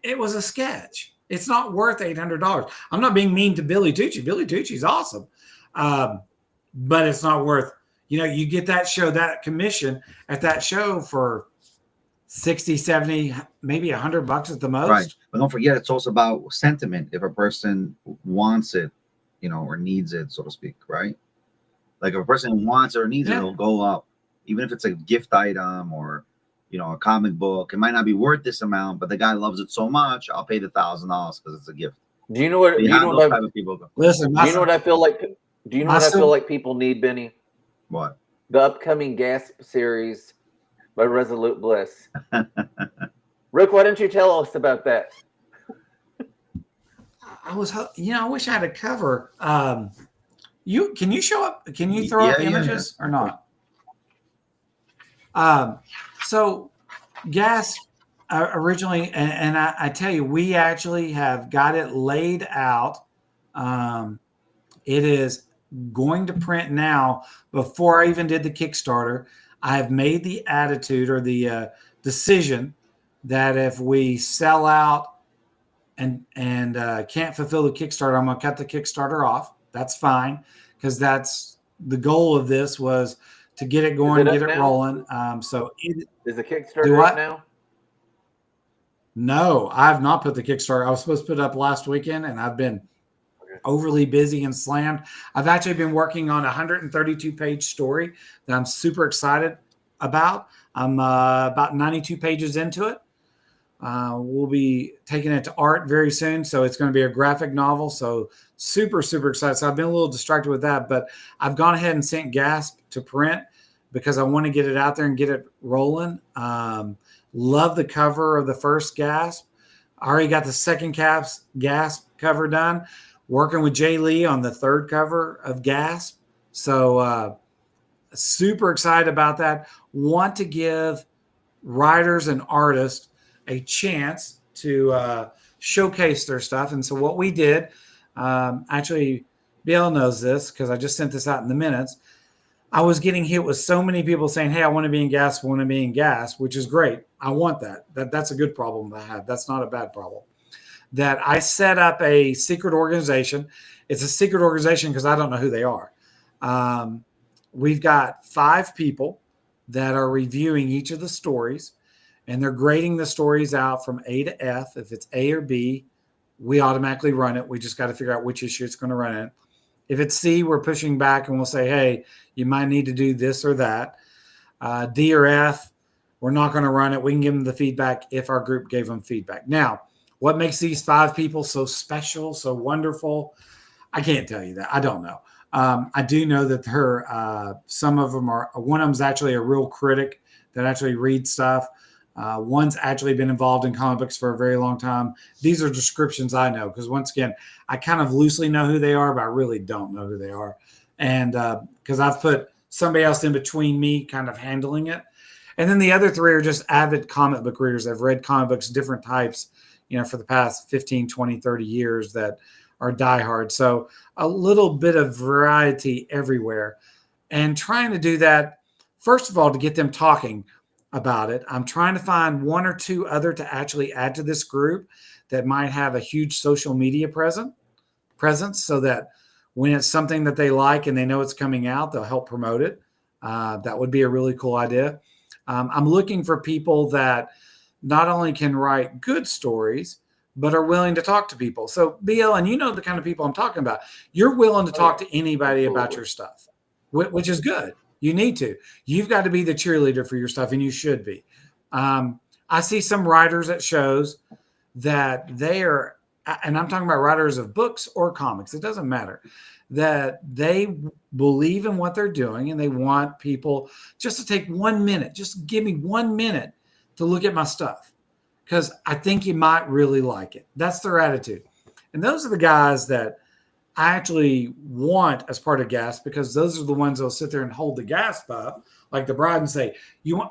It was a sketch. It's not worth $800. I'm not being mean to Billy Tucci. Billy Tucci's awesome. But it's not worth you get that show, that commission at that show for 60, 70, maybe $100 at the most. Right. But don't forget, it's also about sentiment. If a person wants it, or needs it, so to speak, right? Like if a person wants it or needs it, it'll go up. Even if it's a gift item or, a comic book, it might not be worth this amount, but the guy loves it so much, I'll pay the $1,000 because it's a gift. Do you know what? Listen, do you know what I feel like? Do you know what I feel like people need, Benny? What? The upcoming Gasp series by Resolute Bliss. Rick, why don't you tell us about that? I wish I had a cover. Can you show up? Can you throw up images or not? So Gasp originally, and I tell you, we actually have got it laid out. It is going to print now. Before I even did the Kickstarter, I have made the attitude or the decision that if we sell out and can't fulfill the Kickstarter, I'm going to cut the Kickstarter off. That's fine, because that's the goal of this, was to get it going, get it rolling. So is the Kickstarter up now? No, I have not put the Kickstarter. I was supposed to put it up last weekend, and I've been overly busy and slammed. I've actually been working on a 132-page story that I'm super excited about. I'm about 92 pages into it. We'll be taking it to art very soon, so it's going to be a graphic novel. So super, super excited. So I've been a little distracted with that, but I've gone ahead and sent Gasp to print because I want to get it out there and get it rolling. Love the cover of the first Gasp. I already got the second Gasp cover done. Working with Jay Lee on the third cover of Gasp. So super excited about that. Want to give writers and artists a chance to showcase their stuff. And so what we did, actually, Bill knows this because I just sent this out in the minutes. I was getting hit with so many people saying, hey, I want to be in Gasp, I want to be in Gasp, which is great. I want that. That's a good problem to have. That's not a bad problem. That I set up a secret organization. It's a secret organization because I don't know who they are. We've got 5 people that are reviewing each of the stories, and they're grading the stories out from A to F. If it's A or B, we automatically run it. We just got to figure out which issue it's going to run in. If it's C, we're pushing back and we'll say, hey, you might need to do this or that. D or F, we're not going to run it. We can give them the feedback if our group gave them feedback. Now, what makes these 5 people so special, so wonderful? I can't tell you that. I don't know. I do know that some of them are, one of them is actually a real critic that actually reads stuff. One's actually been involved in comic books for a very long time. These are descriptions I know because, once again, I kind of loosely know who they are, but I really don't know who they are. And because I've put somebody else in between me kind of handling it. And then the other 3 are just avid comic book readers. They've read comic books, different types, for the past 15, 20, 30 years that are diehard. So a little bit of variety everywhere. And trying to do that, first of all, to get them talking about it. I'm trying to find 1 or 2 other to actually add to this group that might have a huge social media presence so that when it's something that they like and they know it's coming out, they'll help promote it. That would be a really cool idea. I'm looking for people that not only can write good stories, but are willing to talk to people. So, BL, and you know the kind of people I'm talking about. You're willing to talk to anybody about your stuff, which is good. You need to. You've got to be the cheerleader for your stuff, and you should be. I see some writers at shows that they are, and I'm talking about writers of books or comics, it doesn't matter, that they believe in what they're doing and they want people just to take 1 minute, just give me 1 minute to look at my stuff because I think you might really like it. That's their attitude. And those are the guys that I actually want as part of Gasp, because those are the ones that'll sit there and hold the Gasp up like the bride and say,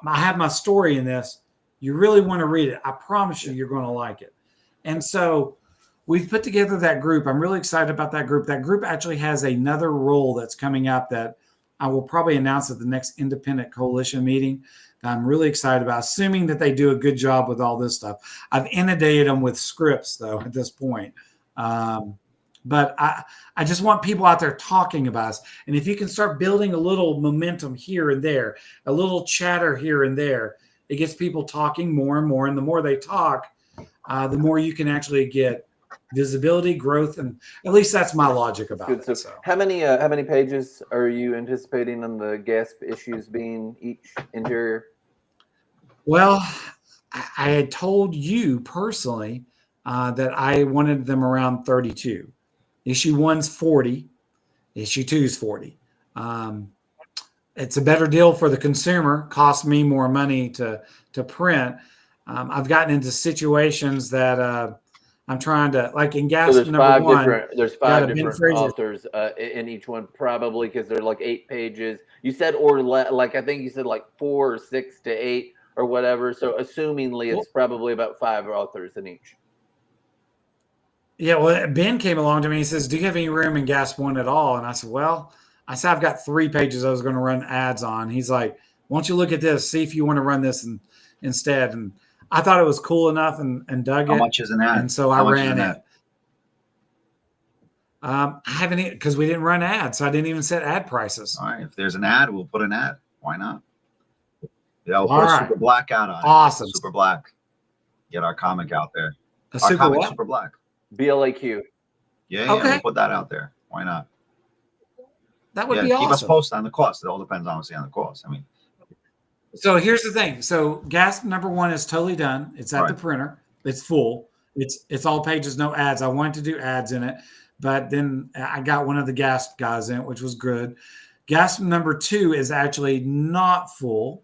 I have my story in this. You really want to read it. I promise you, you're going to like it. And so we've put together that group. I'm really excited about that group. That group actually has another role that's coming up that I will probably announce at the next Independent Coalition meeting that I'm really excited about, assuming that they do a good job with all this stuff. I've inundated them with scripts, though, at this point. but I just want people out there talking about us. And if you can start building a little momentum here and there, a little chatter here and there, it gets people talking more and more. And the more they talk, the more you can actually get visibility, growth, and at least that's my logic about Good. it. So how many pages are you anticipating on the gasp issues being each interior? Well, I had told you personally that I wanted them around 32. Issue 1's 40. Issue 2's 40. It's a better deal for the consumer. Costs me more money to print. I've gotten into situations that I'm trying to, like in Gasp So there's number one. There's five different authors in each one, probably because they're like 8 pages. You said like I think you said like 4 or 6 to 8 or whatever. So assumingly, it's probably about 5 authors in each. Yeah, well, Ben came along to me. He says, "Do you have any room in Gasp 1 at all?" And I said, "Well, I've got 3 pages I was going to run ads on." He's like, "Why don't you look at this? See if you want to run this instead." And I thought it was cool enough and dug it. How much is an ad? And so I ran it. I haven't, because we didn't run ads, so I didn't even set ad prices. All right, if there's an ad, we'll put an ad. Why not? Yeah, we'll All put right. Super Black out on it. Awesome. Super Black. Get our comic out there. A Our super comic what? Super Black. BLAQ. Yeah, Okay. we'll put that out there. Why not? That would be keep us awesome. posted on the cost. It all depends, obviously, on the cost. I mean, So here's the thing. So Gasp number 1 is totally done. It's at Right. the printer. It's full. It's all pages, no ads. I wanted to do ads in it, but then I got one of the Gasp guys in it, which was good. Gasp number 2 is actually not full.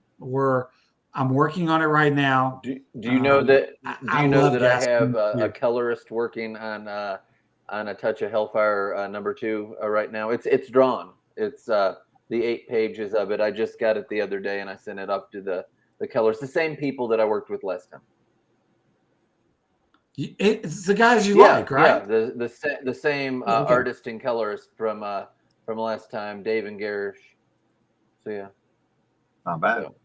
I'm working on it right now. Do you know that? Do you know that I Gasp have number a 2. colorist working on A Touch of Hellfire number 2 right now? It's drawn. It's the 8 pages of it. I just got it the other day and I sent it up to the colors. The same people that I worked with last time. It's the guys you like, right? Yeah, the same Okay. artist and colorist from last time, Dave and Garish. So yeah, not bad. So,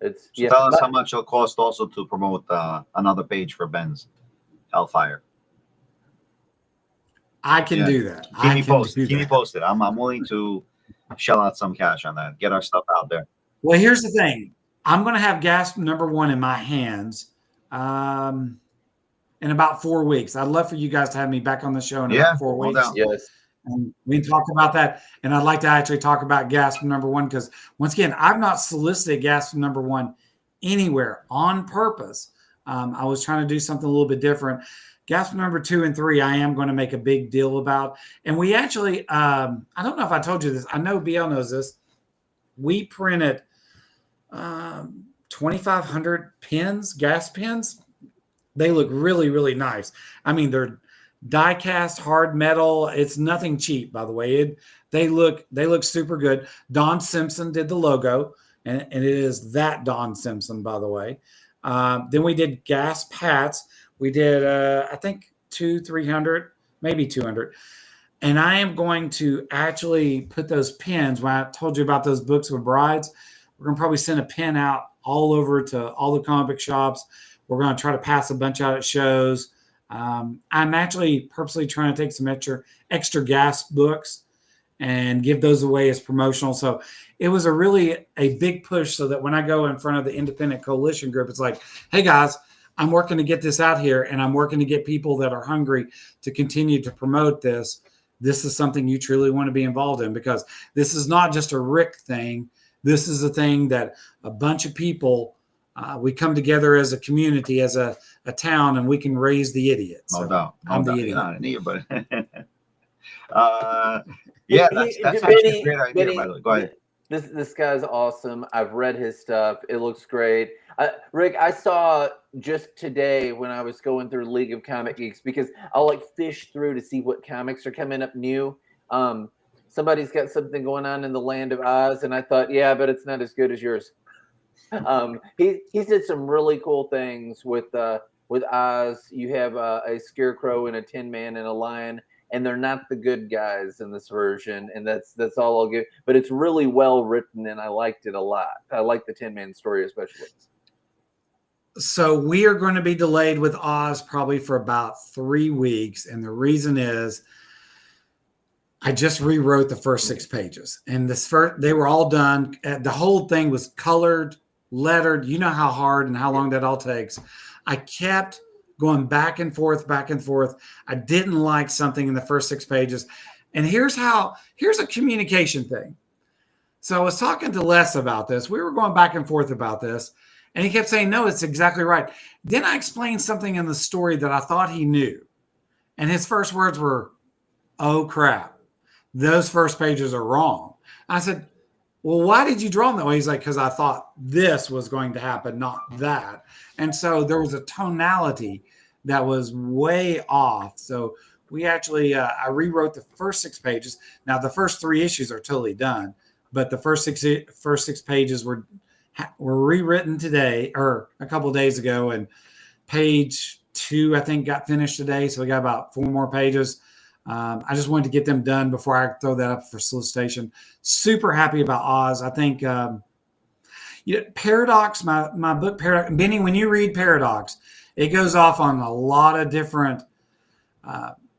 it's So tell us how much it'll cost also to promote another page for Ben's Hellfire. I can do that. Keep me posted. I'm willing to shell out some cash on that. Get our stuff out there. Well, here's the thing. I'm going to have Gasp number 1 in my hands in about 4 weeks. I'd love for you guys to have me back on the show in about 4 weeks. Doubt. Yes. And we can talk about that. And I'd like to actually talk about Gasp number 1 because, once again, I've not solicited Gasp number 1 anywhere on purpose. I was trying to do something a little bit different. Gasp number 2 and 3, I am going to make a big deal about. And we actually, I don't know if I told you this. I know BL knows this. We printed 2,500 pins, Gasp pins. They look really, really nice. I mean, they're die-cast hard metal. It's nothing cheap, by the way. They look super good. Don Simpson did the logo, and it is that Don Simpson, by the way. Then we did Gasp hats. We did, I think, 300, maybe 200. And I am going to actually put those pins, when I told you about those books with brides, we're going to probably send a pin out all over to all the comic book shops. We're going to try to pass a bunch out at shows. I'm actually purposely trying to take some extra Gasp books and give those away as promotional. So it was a big push so that when I go in front of the independent coalition group, it's like, hey guys, I'm working to get this out here and I'm working to get people that are hungry to continue to promote this. This is something you truly want to be involved in because this is not just a Rick thing. This is a thing that a bunch of people, we come together as a community, as a town, and we can raise the idiots. No doubt. I'm the idiot. You're not an idiot, but yeah, that's actually a great idea, by the way. Go ahead. This guy's awesome. I've read his stuff. It looks great. Rick, I saw just today when I was going through League of Comic Geeks, because I'll like fish through to see what comics are coming up new. Somebody's got something going on in the Land of Oz, and I thought, yeah, but it's not as good as yours. He did some really cool things with Oz. You have a scarecrow and a Tin Man and a lion, and they're not the good guys in this version, and that's all I'll give. But it's really well written, and I liked it a lot. I like the Tin Man story especially. So we are going to be delayed with Oz probably for about 3 weeks, and the reason is I just rewrote the first 6 pages, and they were all done. The whole thing was colored, lettered. You know how hard and how long that all takes. I kept going back and forth, back and forth. I didn't like something in the first 6 pages. And here's a communication thing. So I was talking to Les about this. We were going back and forth about this, and he kept saying, no, it's exactly right. Then I explained something in the story that I thought he knew. And his first words were, oh, crap. Those first pages are wrong. I said, well, why did you draw them that way? He's like, because I thought this was going to happen, not that. And so there was a tonality that was way off. So we actually, I rewrote the first 6 pages. Now the first 3 issues are totally done, but the first six pages were rewritten today or a couple of days ago. And page 2, I think, got finished today. So we got about 4 more pages. I just wanted to get them done before I throw that up for solicitation. Super happy about Oz. I think Paradox, my book Paradox. Benny, when you read Paradox, it goes off on a lot of different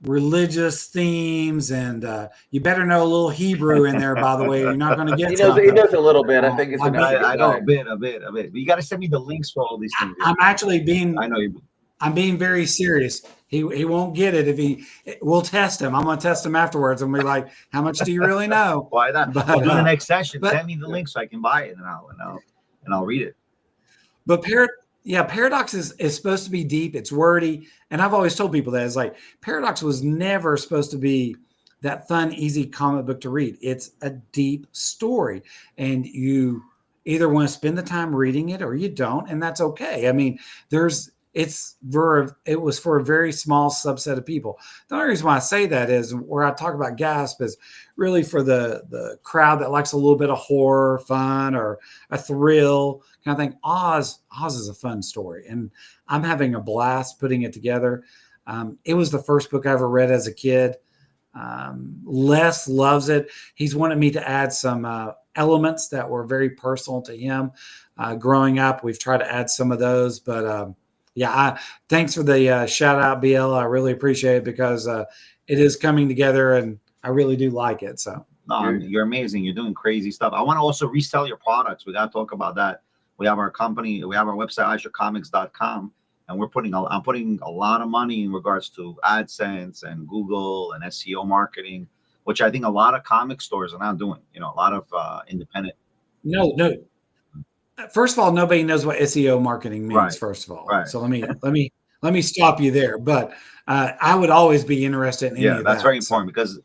religious themes, and you better know a little Hebrew in there. By the way, you're not going to get. He knows a little bit. I think it's enough. I know a bit. But you got to send me the links for all these things. I'm actually being. I know you. I'm being very serious. He won't get it we'll test him. I'm going to test him afterwards and be like, how much do you really know? Why not? We'll do the next session. But, send me the link so I can buy it and I'll read it. But Paradox is supposed to be deep. It's wordy. And I've always told people that it's like Paradox was never supposed to be that fun, easy comic book to read. It's a deep story, and you either want to spend the time reading it or you don't. And that's okay. I mean, it was for a very small subset of people. The only reason why I say that is where I talk about Gasp is really for the crowd that likes a little bit of horror, fun, or a thrill kind of thing. Oz is a fun story, and I'm having a blast putting it together. It was the first book I ever read as a kid. Les loves it. He's wanted me to add some elements that were very personal to him growing up. We've tried to add some of those, but thanks for the shout out, BL. I really appreciate it because it is coming together, and I really do like it. So you're amazing. You're doing crazy stuff. I want to also resell your products. We got to talk about that. We have our company. We have our website, iShookcomics.com, and I'm putting a lot of money in regards to AdSense and Google and SEO marketing, which I think a lot of comic stores are now doing. A lot of independent. No. First of all, nobody knows what SEO marketing means. Right. First of all, right. So let me stop you there. But I would always be interested in any of that. That's very important because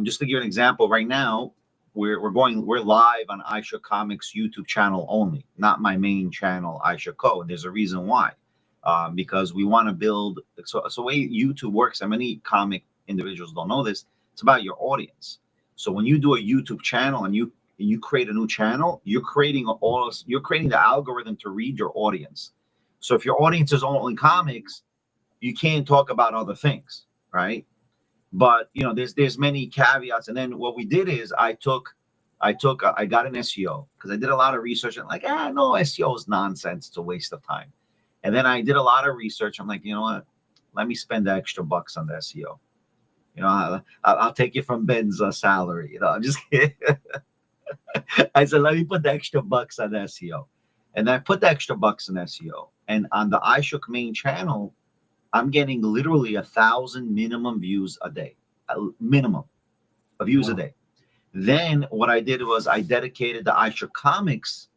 just to give you an example, right now we're live on iShook Comics YouTube channel only, not my main channel iShook Co. And there's a reason why, because we want to build. So the way YouTube works, and many comic individuals don't know this, it's about your audience. So when you do a YouTube channel and you create a new channel, you're creating the algorithm to read your audience. So if your audience is only comics, you can't talk about other things, right? But there's many caveats. And then what we did is I got an SEO because I did a lot of research and no, SEO is nonsense. It's a waste of time. And then I did a lot of research. I'm like, you know what? Let me spend the extra bucks on the SEO. I'll take it from Ben's salary. I'm just kidding. I said, let me put the extra bucks on SEO. And I put the extra bucks in SEO. And on the iShook main channel, I'm getting literally 1,000 minimum views a day. Minimum of views a day. Then what I did was I dedicated the iShook Comics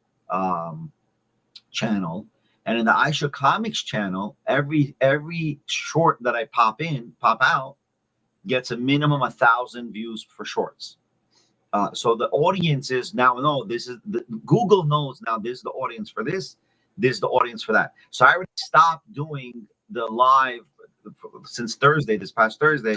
channel. And in the iShook Comics channel, every short that I pop out gets a minimum 1,000 views for shorts. So the audience is now Google knows now this is the audience for this is the audience for that. So I already stopped doing the live since this past Thursday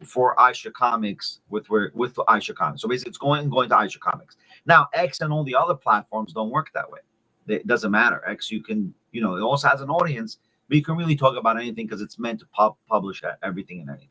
for iShook Comics with iShook Comics. So basically it's going to iShook Comics. Now X and all the other platforms don't work that way. It doesn't matter. X, you can, it also has an audience, but you can really talk about anything because it's meant to publish everything and anything.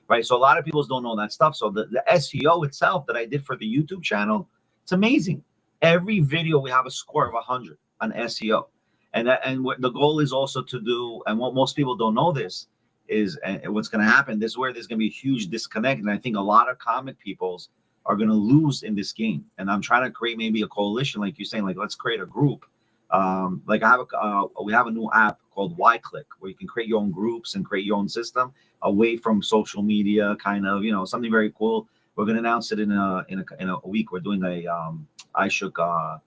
Right. So a lot of people don't know that stuff. So the SEO itself that I did for the YouTube channel, it's amazing. Every video we have a score of 100 on SEO. And the goal is also to do, and what most people don't know this, is what's going to happen. This is where there's going to be a huge disconnect, and I think a lot of comic peoples are going to lose in this game. And I'm trying to create maybe a coalition, like you're saying, like let's create a group. Like we have a new app called YClick where you can create your own groups and create your own system away from social media, kind of, something very cool. We're going to announce it in a week. We're doing a iShook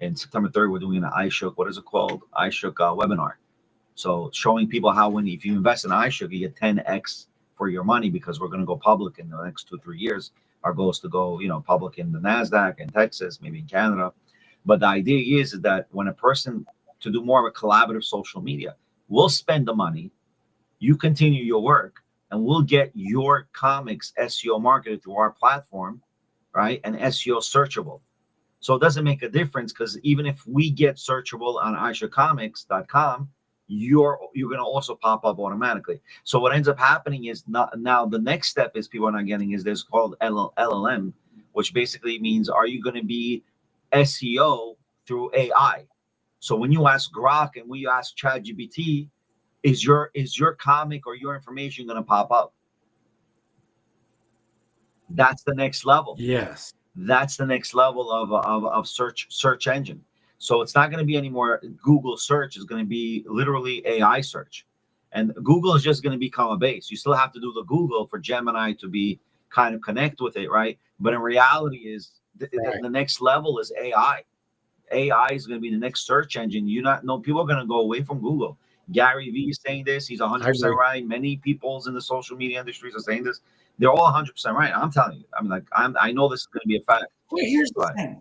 in September 3rd. We're doing an iShook. What is it called? iShook webinar. So showing people how if you invest in iShook, you get 10x for your money, because we're going to go public in the next 2-3 years. Our goal is to go, public in the NASDAQ in Texas, maybe in Canada. But the idea is that when a person, to do more of a collaborative social media, we'll spend the money, you continue your work, and we'll get your comics SEO marketed through our platform, right? And SEO searchable. So it doesn't make a difference, because even if we get searchable on iShookComics.com, you're going to also pop up automatically. So what ends up happening is now the next step is people are not getting is there's called LLM, which basically means, are you going to be SEO through AI? So when you ask Grok and when you ask ChatGPT, is your comic or your information going to pop up? That's the next level. Yes. That's the next level of search engine. So it's not going to be anymore Google search. It's going to be literally AI search. And Google is just going to become a base. You still have to do the Google for Gemini to be kind of connect with it, right? But in reality is the next level is AI. AI is going to be the next search engine. People are going to go away from Google. Gary Vee is saying this. He's 100% right. Many people in the social media industries are saying this. They're all 100% right. I'm telling you. I know this is going to be a fact. Well, here's the thing.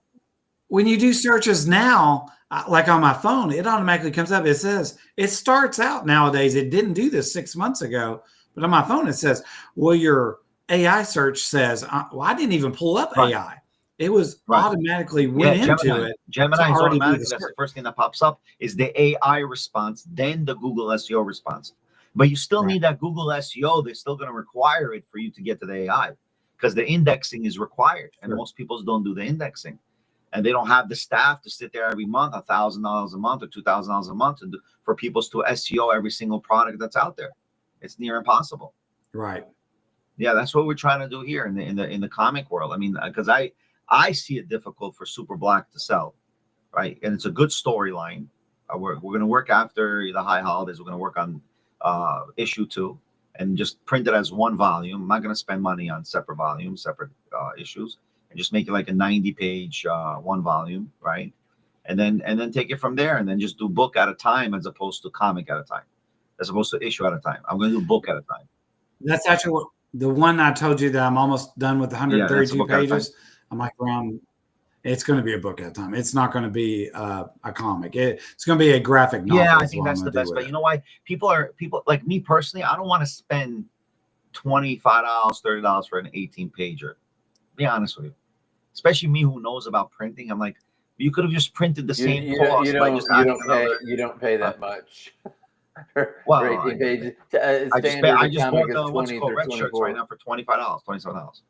When you do searches now, like on my phone, it automatically comes up. It says, it starts out nowadays. It didn't do this 6 months ago, but on my phone, it says, well, your AI search says, well, I didn't even pull up AI. It was automatically went into it. Gemini is automatic. That's the first thing that pops up is the AI response, then the Google SEO response. But you still need that Google SEO. They're still going to require it for you to get to the AI, because the indexing is required, and most people don't do the indexing. And they don't have the staff to sit there every month, $1,000 a month or $2,000 a month for people to SEO every single product that's out there. It's near impossible. Right. Yeah, that's what we're trying to do here in the comic world. I mean, because I see it difficult for Super Black to sell, right? And it's a good storyline. We're going to work after the high holidays. We're going to work on issue 2 and just print it as one volume. I'm not going to spend money on separate volumes, separate issues. And just make it like a 90-page one volume, right? And then take it from there, and then just do book at a time as opposed to comic at a time, as opposed to issue at a time. I'm going to do book at a time. That's actually the one I told you that I'm almost done with 132 pages. I'm like around. It's going to be a book at a time. It's not going to be a comic. It's going to be a graphic novel. Yeah, I think that's the best. But you know why? People like me personally. I don't want to spend $25, $30 for an 18-pager. Be honest with you. Especially me who knows about printing. I'm like, you could have just printed the same cost. You don't pay that much. For 18 pages. I just bought the what's called red shirts right now for $25, $27.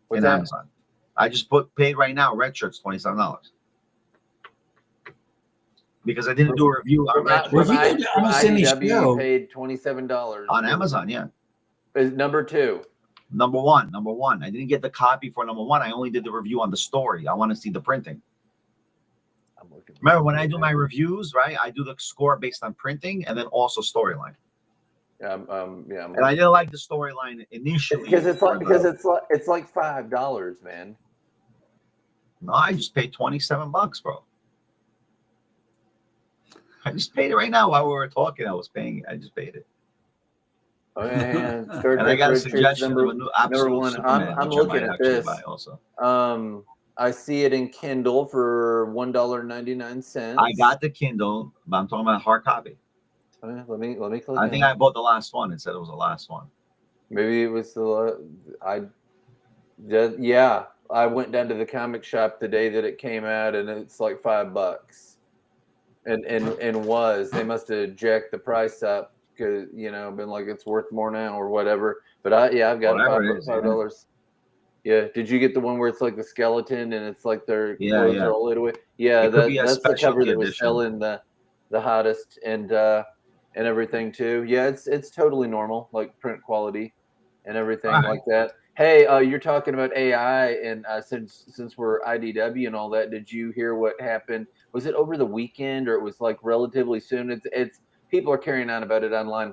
What's in that? Amazon. I just paid right now red shirts $27. Because I didn't do a review on red shirts. IDW paid $27 on Amazon. Yeah. Is number 2. Number one. I didn't get the copy for number 1. I only did the review on the story. I want to see the printing. Remember when I do my reviews, right? I do the score based on printing and then also storyline. And I didn't like the storyline initially because it's like $5, man. No, I just paid $27, bro. I just paid it right now while we were talking. I just paid it. Oh, yeah. And I got a suggestion of a new number 1. Superman, I'm looking at this. Also. I see it in Kindle for $1.99. I got the Kindle, but I'm talking about hard copy. Let me click. I think I bought the last one. It said it was the last one. Maybe it was I went down to the comic shop the day that it came out, and it's like $5. And they must have jacked the price up because been like it's worth more now or whatever. But I've got $5. Yeah. Did you get the one where it's like the skeleton and it's like their clothes are all lit away? Yeah, that's the cover that was selling the hottest. And and everything too. Yeah, it's totally normal, like print quality and everything All right. like that. Hey, you're talking about AI, and since we're IDW and all that, did you hear what happened? Was it over the weekend, or it was like relatively soon? It's people are carrying on about it online.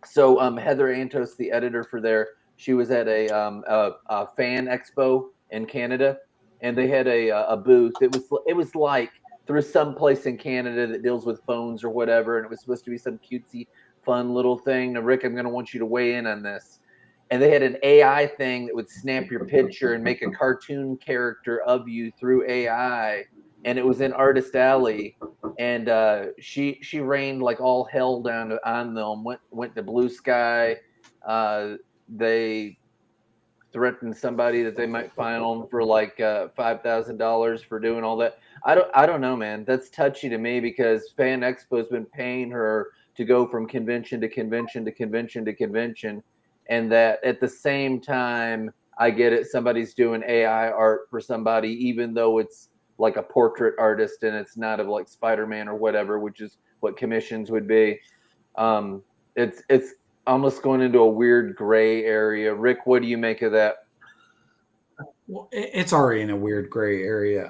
So Heather Antos, the editor for there, she was at a fan expo in Canada, and they had a booth. It was like through some place in Canada that deals with phones or whatever, and it was supposed to be some cutesy, fun little thing. Now, Rick, I'm going to want you to weigh in on this. And they had an AI thing that would snap your picture and make a cartoon character of you through AI, and it was in Artist Alley, and she rained like all hell down on them. Went to Blue Sky. They threatened somebody that they might fine them for like $5,000 for doing all that. I don't know, man. That's touchy to me because Fan Expo's been paying her to go from convention to convention to convention to convention, and that at the same time, I get it. Somebody's doing AI art for somebody, even though it's like a portrait artist and it's not of like Spider-Man or whatever, which is what commissions would be. It's almost going into a weird gray area. Rick, what do you make of that? Well, it's already in a weird gray area.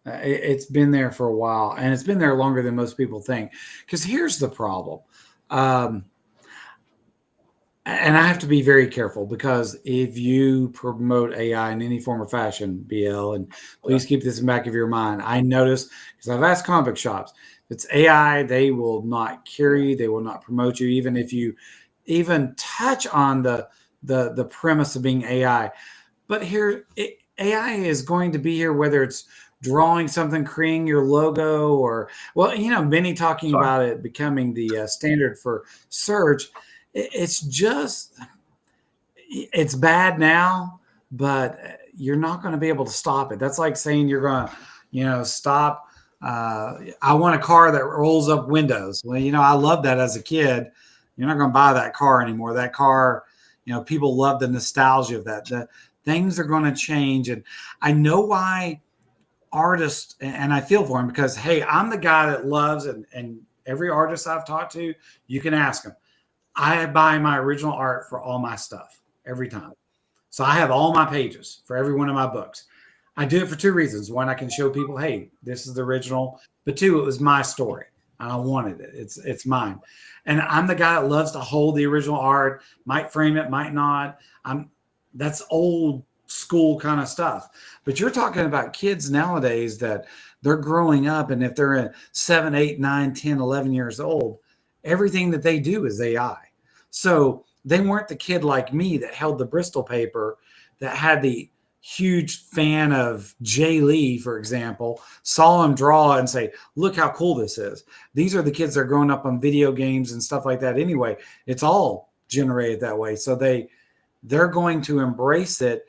It's been there for a while, and it's been there longer than most people think. Because here's the problem. And I have to be very careful because if you promote AI in any form or fashion, BL, and please keep this in the back of your mind. I notice because I've asked comic book shops, if it's AI, they will not carry you, they will not promote you, even if you even touch on the premise of being AI. But AI is going to be here whether it's drawing something, creating your logo, or many talking about it becoming the standard for search. It's bad now, but you're not going to be able to stop it. That's like saying you're going to, stop. I want a car that rolls up windows. Well, I loved that as a kid. You're not going to buy that car anymore. That car, people love the nostalgia of that. The things are going to change. And I know why artists, and I feel for them because, hey, I'm the guy that loves, and every artist I've talked to, you can ask them. I buy my original art for all my stuff every time. So I have all my pages for every one of my books. I do it for two reasons. One, I can show people, hey, this is the original. But two, it was my story. I wanted it. It's mine. And I'm the guy that loves to hold the original art, might frame it, might not. That's old school kind of stuff. But you're talking about kids nowadays that they're growing up, and if they're in 7, 8, 9, 10, 11 years old, everything that they do is AI. So they weren't the kid like me that held the Bristol paper, that had the huge fan of Jay Lee, for example, saw him draw and say, look how cool this is. These are the kids that are growing up on video games and stuff like that anyway. It's all generated that way. So they're going to embrace it,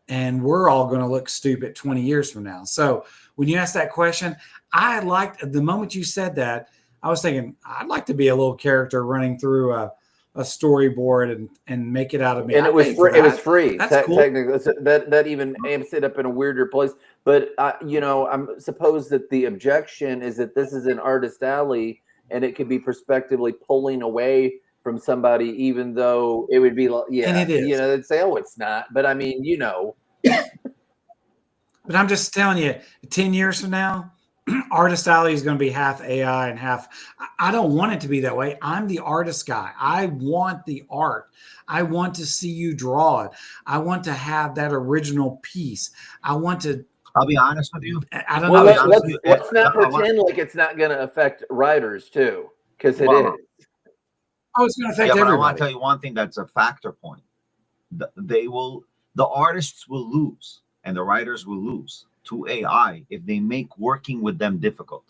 and we're all going to look stupid 20 years from now. So when you ask that question, I liked the moment you said that, I was thinking, I'd like to be a little character running through a storyboard and make it out of me. And it was free. It was free. That's cool. Technically, that even amps it up in a weirder place. But I'm suppose that the objection is that this is an Artist Alley, and it could be prospectively pulling away from somebody, even though it would be like, And it is. they'd say, oh, it's not. But I mean, But I'm just telling you, 10 years from now, Artist Alley is going to be half AI and half. I don't want it to be that way. I'm the artist guy. I want the art. I want to see you draw it. I want to have that original piece. I want to. I'll be honest with you. I don't know. Let's not pretend like it's not going to affect writers too, because it is. Oh, it's going to affect everybody. I want to tell you one thing that's a factor point. The artists will lose and the writers will lose to AI if they make working with them difficult.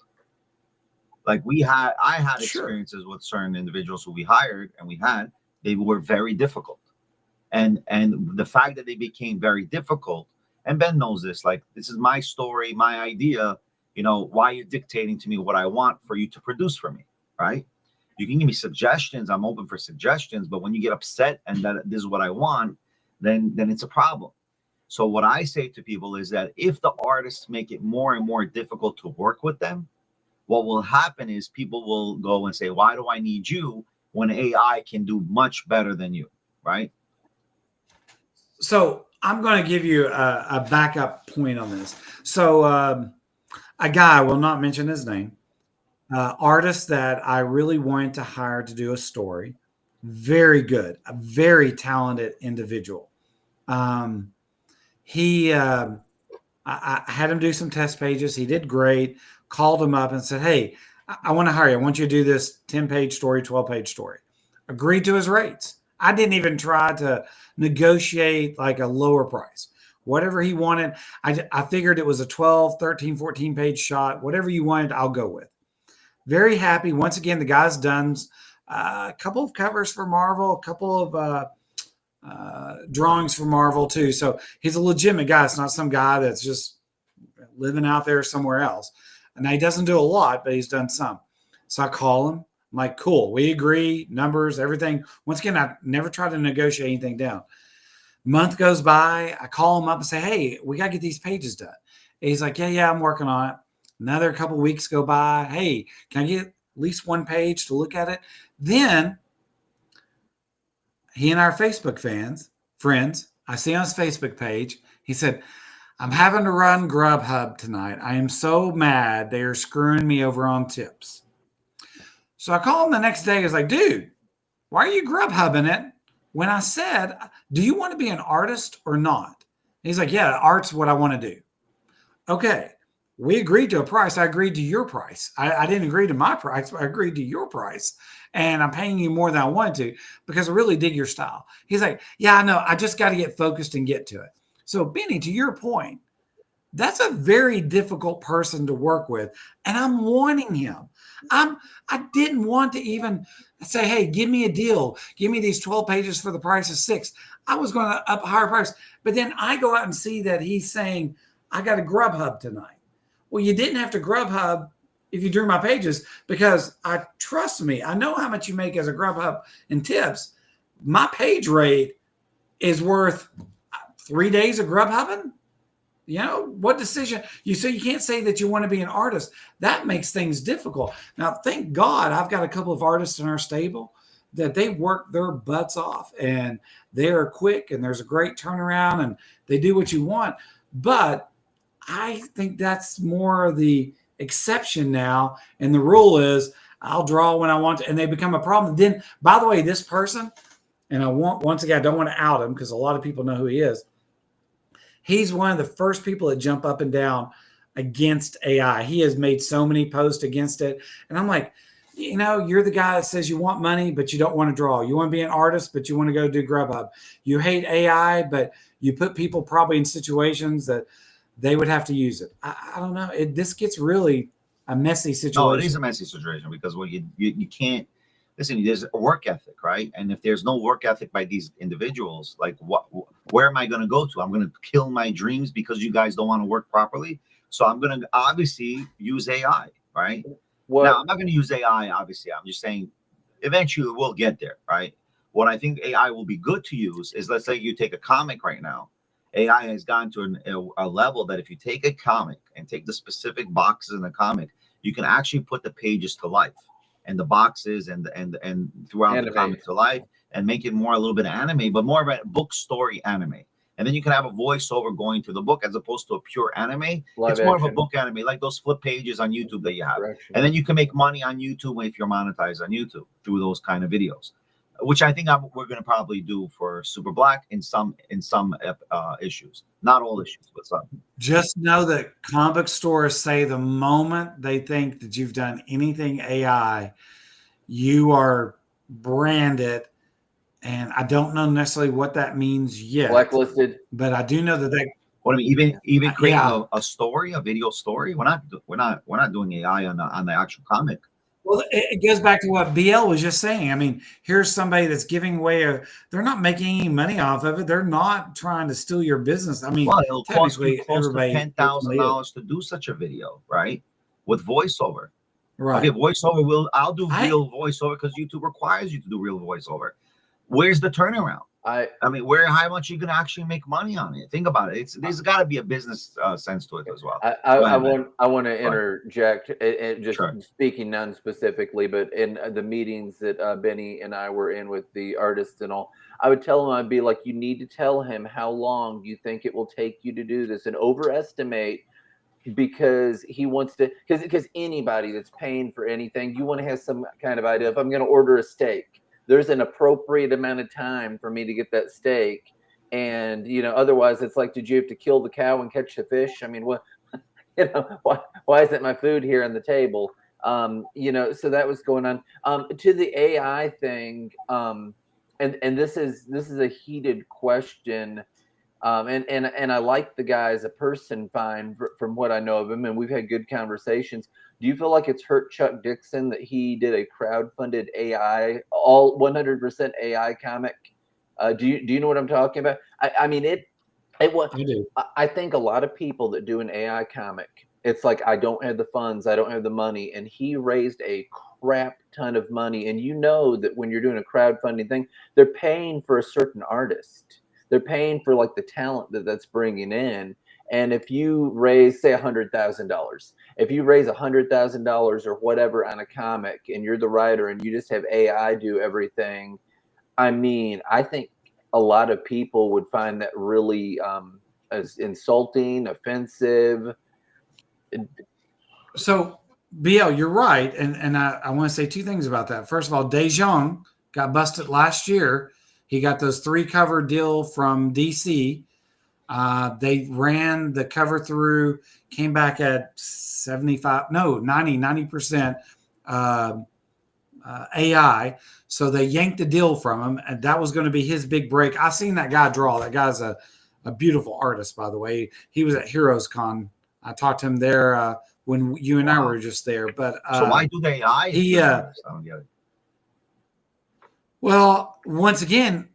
Like I had experiences with certain individuals who we hired, and they were very difficult. And the fact that they became very difficult, and Ben knows this, like, this is my story, my idea, why you're dictating to me what I want for you to produce for me, right? You can give me suggestions. I'm open for suggestions, but when you get upset and that this is what I want, then it's a problem. So what I say to people is that if the artists make it more and more difficult to work with them, what will happen is people will go and say, why do I need you when AI can do much better than you, right? So I'm going to give you a backup point on this. So a guy, I will not mention his name, artist that I really wanted to hire to do a story. Very good, a very talented individual. Um, he, I had him do some test pages. He did great. Called him up and said, "Hey, I want to hire you. I want you to do this 10-page story, 12-page story." Agreed to his rates. I didn't even try to negotiate like a lower price. Whatever he wanted, I figured it was a 12, 13, 14-page shot. Whatever you wanted, I'll go with. Very happy. Once again, the guy's done a couple of covers for Marvel, a couple of drawings for Marvel too. So he's a legitimate guy. It's not some guy that's just living out there somewhere else. And he doesn't do a lot, but he's done some. So I call him. I'm like, cool. We agree, numbers, everything. Once again, I never try to negotiate anything down. Month goes by. I call him up and say, hey, we got to get these pages done. And he's like, yeah, I'm working on it. Another couple of weeks go by. Hey, can I get at least one page to look at it? Then he and our Facebook friends, I see on his Facebook page, he said, I'm having to run Grubhub tonight. I am so mad. They are screwing me over on tips. So I call him the next day. He's like, dude, why are you Grubhubbing it? When I said, do you want to be an artist or not? He's like, yeah, art's what I want to do. Okay. We agreed to a price. I agreed to your price. I didn't agree to my price, but I agreed to your price. And I'm paying you more than I wanted to because I really dig your style. He's like, yeah, I know. I just got to get focused and get to it. So, Benny, to your point, that's a very difficult person to work with. And I'm wanting him. I didn't want to even say, hey, give me a deal. Give me these 12 pages for the price of 6. I was going to up a higher price. But then I go out and see that he's saying, I got a Grubhub tonight. Well, you didn't have to Grubhub if you drew my pages because trust me, I know how much you make as a Grubhub in tips. My page rate is worth 3 days of Grubhubbing. You know, what decision? You can't say that you want to be an artist. That makes things difficult. Now, thank God I've got a couple of artists in our stable that they work their butts off and they're quick and there's a great turnaround and they do what you want. But I think that's more the exception now. And the rule is I'll draw when I want to, and they become a problem. Then, by the way, this person, and once again, I don't want to out him because a lot of people know who he is. He's one of the first people that jump up and down against AI. He has made so many posts against it. And I'm like, you know, you're the guy that says you want money, but you don't want to draw. You want to be an artist, but you want to go do Grubhub. You hate AI, but you put people probably in situations that they would have to use it. I don't know. This gets really a messy situation. No, it is a messy situation because you can't listen. There's a work ethic, right? And if there's no work ethic by these individuals, like where am I going to go to? I'm going to kill my dreams because you guys don't want to work properly. So I'm going to obviously use AI, right? Now I'm not going to use AI. Obviously, I'm just saying eventually we'll get there, right? What I think AI will be good to use is, let's say you take a comic right now. AI has gone to a level that if you take a comic and take the specific boxes in the comic, you can actually put the pages to life and the boxes and throughout the comic to life and make it more a little bit anime, but more of a book story anime. And then you can have a voiceover going through the book as opposed to a pure anime. It's more of a book anime, like those flip pages on YouTube that you have. And then you can make money on YouTube if you're monetized on YouTube through those kind of videos, which I think we're going to probably do for Super Black in some issues, not all issues, but some. Just know that comic stores say the moment they think that you've done anything AI, you are branded. And I don't know necessarily what that means yet. Blacklisted. But I do know that What I mean, even creating a story, a video story. We're not doing AI on the actual comic. Well, it goes back to what BL was just saying. I mean, here's somebody that's giving away they're not making any money off of it. They're not trying to steal your business. I mean, well, it'll cost you close to $10,000 to do such a video, right? With voiceover. Right. Okay, voiceover I'll do real voiceover because YouTube requires you to do real voiceover. Where's the turnaround? I mean, how much you can actually make money on it? Think about it. There's got to be a business sense to it as well. Go ahead, man. I want to interject, just Sure. speaking non-specifically, but in the meetings that Benny and I were in with the artists and all, I would tell him, I'd be like, you need to tell him how long you think it will take you to do this, and overestimate, because he wants to, because anybody that's paying for anything, you want to have some kind of idea. If I'm going to order a steak, there's an appropriate amount of time for me to get that steak. And, otherwise it's like, did you have to kill the cow and catch the fish? I mean, what, why isn't my food here on the table? So that was going on. To the AI thing, and this is a heated question. And I like the guy as a person fine from what I know of him, and we've had good conversations. Do you feel like it's hurt Chuck Dixon that he did a crowdfunded AI, all 100% AI comic? Do you know what I'm talking about? I mean, it was. I do. I think a lot of people that do an AI comic, it's like, I don't have the funds, I don't have the money, and he raised a crap ton of money. And that when you're doing a crowdfunding thing, they're paying for a certain artist. They're paying for like the talent that's bringing in. And if you raise, say, $100,000, if you raise $100,000 or whatever on a comic, and you're the writer and you just have AI do everything, I mean, I think a lot of people would find that really as insulting, offensive. So, BL, you're right. And I want to say two things about that. First of all, DeJong got busted last year. He got those 3 cover deal from DC. They ran the cover through, came back at 90% AI. So they yanked the deal from him, and that was going to be his big break. I've seen that guy draw. That guy's a beautiful artist, by the way. He was at Heroes Con. I talked to him there when you and I were just there. But so why do they AI? I don't get it. Well, once again,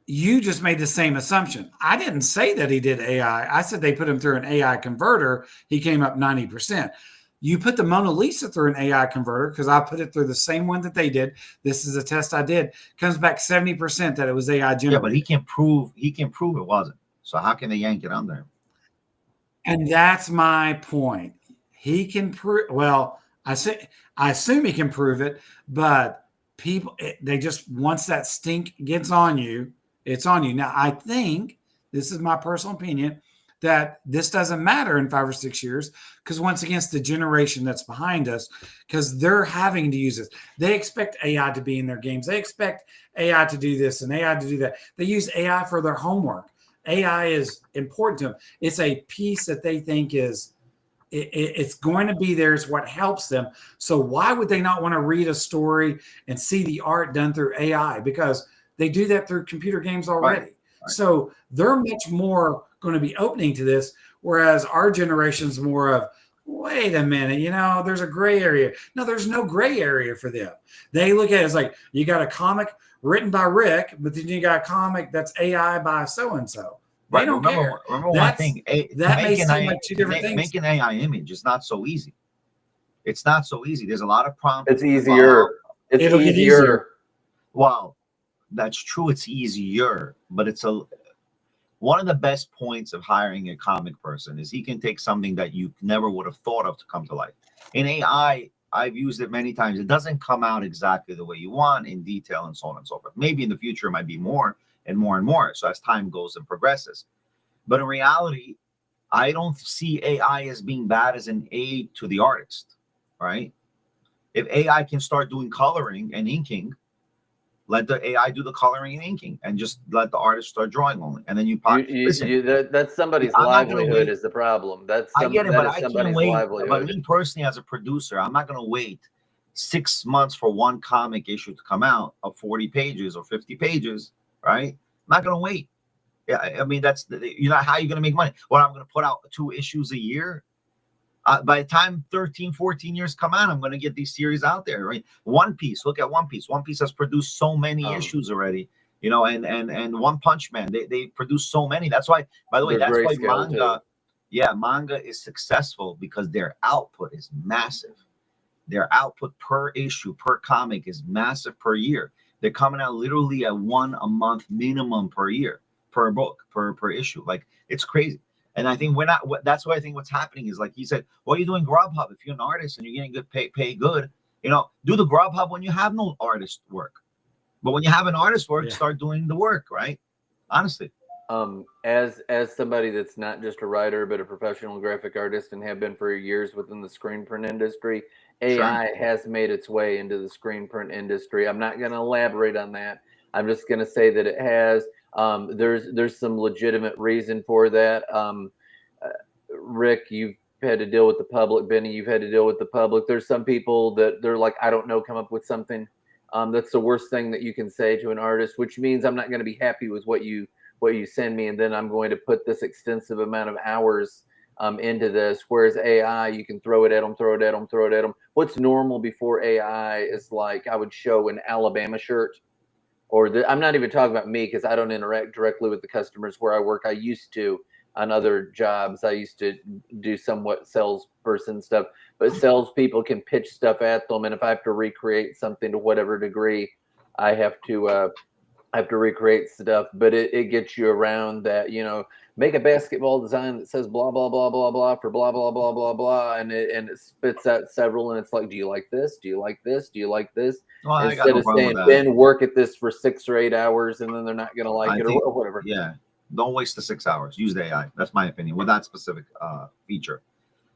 you just made the same assumption. I didn't say that he did AI. I said they put him through an AI converter. He came up 90%. You put the Mona Lisa through an AI converter, because I put it through the same one that they did. This is a test I did. Comes back 70% that it was AI generated. Yeah, but he can prove it wasn't. So how can they yank it on there? And that's my point. He can prove. Well, I assume he can prove it, but people, they just, once that stink gets on you, it's on you. Now, I think, this is my personal opinion, that this doesn't matter in 5 or 6 years, because once again, it's the generation that's behind us, because they're having to use this. They expect AI to be in their games. They expect AI to do this and AI to do that. They use AI for their homework. AI is important to them. It's a piece that they think it's going to be there. It's what helps them. So why would they not want to read a story and see the art done through AI? Because they do that through computer games already. Right. So they're much more going to be opening to this, whereas our generation's more of, wait a minute, there's a gray area. No, there's no gray area for them. They look at it as like, you got a comic written by Rick, but then you got a comic that's AI by so-and-so. They don't care. Remember one thing. That may seem like two different things. Making AI image is not so easy. It's not so easy. There's a lot of prompts. It's easier. It'll get easier. Well, that's true. It's easier, but one of the best points of hiring a comic person is he can take something that you never would have thought of to come to life. In AI, I've used it many times. It doesn't come out exactly the way you want in detail and so on and so forth. Maybe in the future it might be more and more and more, so as time goes and progresses. But in reality, I don't see AI as being bad as an aid to the artist, right? If AI can start doing coloring and inking, let the AI do the coloring and inking, and just let the artist start drawing only. And then that's somebody's livelihood is the problem. I get it, but I can't wait. But me personally, as a producer, I'm not going to wait 6 months for one comic issue to come out of 40 pages or 50 pages, right? I'm not going to wait. Yeah, I mean, how are you going to make money? Well, I'm going to put out 2 issues a year. By the time 13, 14 years come out, I'm going to get these series out there, right? One Piece, look at One Piece. One Piece has produced so many issues already, and One Punch Man, they produced so many. That's why, by the way, that's why manga is successful, because their output is massive. Their output per issue, per comic is massive per year. They're coming out literally at one a month minimum per year, per book, per issue. Like it's crazy. And I think we're not. That's why I think what's happening is like he said, "Well, you're doing Grubhub. If you're an artist and you're getting good pay good, do the Grubhub when you have no artist work. But when you have an artist work, start doing the work, right? Honestly." As somebody that's not just a writer but a professional graphic artist and have been for years within the screen print industry, AI has made its way into the screen print industry. I'm not going to elaborate on that. I'm just going to say that it has. There's some legitimate reason for that. Rick, you've had to deal with the public. Benny, you've had to deal with the public. There's some people that they're like, I don't know, come up with something. That's the worst thing that you can say to an artist, which means I'm not going to be happy with what you send me, and then I'm going to put this extensive amount of hours into this. Whereas AI, you can throw it at them. What's normal before AI is like I would show an Alabama shirt, or I'm not even talking about me because I don't interact directly with the customers where I work. I used to on other jobs. I used to do somewhat salesperson stuff, but salespeople can pitch stuff at them, and if I have to recreate something to whatever degree, I have to recreate stuff, but it gets you around that, make a basketball design that says blah, blah, blah, blah, blah for blah, blah, blah, blah, blah. And it spits out several. And it's like, do you like this? Do you like this? Do you like this? Well, Instead of saying, Ben, work at this for 6 or 8 hours, and then they're not going to like it or whatever. Yeah. Don't waste the 6 hours. Use the AI. That's my opinion with that specific feature.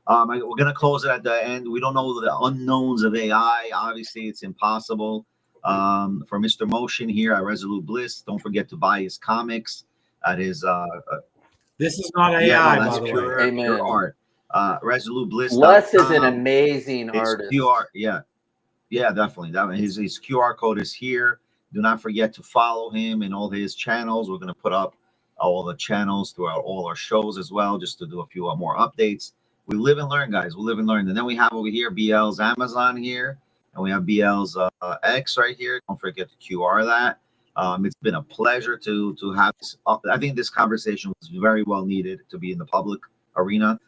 We're going to close it at the end. We don't know the unknowns of AI. Obviously, it's impossible. For Mr. Motion here at Resolute Bliss, don't forget to buy his comics at his this is not AI, that's by the pure, way. pure art. Resolute Bliss. Les is an amazing artist. QR, definitely. His QR code is here. Do not forget to follow him in all his channels. We're going to put up all the channels throughout all our shows as well, just to do a few more updates. We live and learn, guys. We live and learn. And then we have over here BL's Amazon here. And we have BL's X right here. Don't forget to QR that. It's been a pleasure to have this. I think this conversation was very well needed to be in the public arena.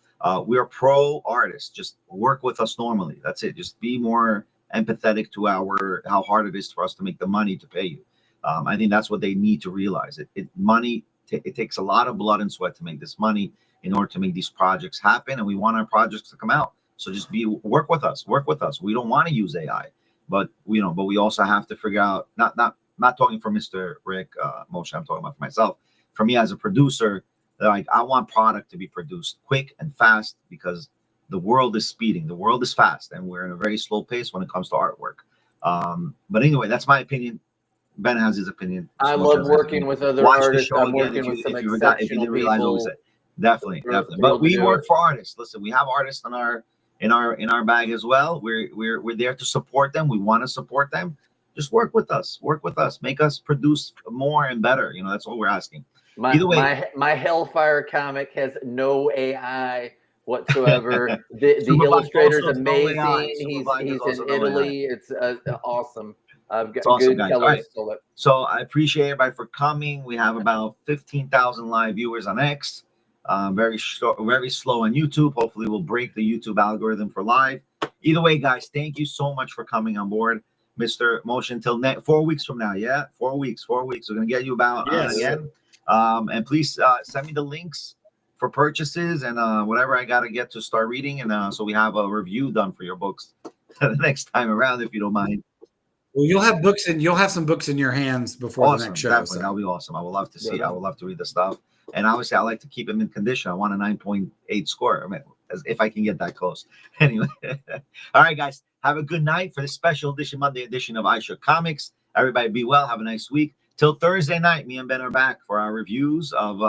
We are pro artists. Just work with us normally. That's it. Just be more empathetic to how hard it is for us to make the money to pay you. I think that's what they need to realize. It takes a lot of blood and sweat to make this money in order to make these projects happen. And we want our projects to come out. So just work with us. We don't want to use AI, but we also have to figure out, not talking for Mr. Rick Moshe, I'm talking about for myself. For me as a producer, like I want product to be produced quick and fast because the world is speeding. The world is fast, and we're in a very slow pace when it comes to artwork. But anyway, that's my opinion. Ben has his opinion. I love working with other artists. I'm working with some exceptional people. Definitely. But we work for artists. Listen, we have artists in our bag as well. We're there to support them. We want to support them. Just work with us. Make us produce more and better. That's all we're asking. Either way, my Hellfire comic has no AI whatsoever. The illustrator's amazing. He's in Italy. It's awesome. I've got good colors. Right. So I appreciate everybody for coming. We have about 15,000 live viewers on X. Very slow on YouTube. Hopefully we'll break the YouTube algorithm for live. Either way, guys, thank you so much for coming on board. Mr. Motion, till 4 weeks from now. Yeah, 4 weeks. 4 weeks. We're going to get you about again. And please send me the links for purchases and whatever I got to get to start reading. And so we have a review done for your books the next time around, if you don't mind. Well, you'll have some books in your hands before the next show. Definitely. That'll be awesome. I would love to see. I would love to read the stuff. And obviously, I like to keep them in condition. I want a 9.8 score. I mean, if I can get that close. Anyway. All right, guys. Have a good night for the special edition, Monday edition of iShook Comics. Everybody be well. Have a nice week. Till Thursday night, me and Ben are back for our reviews of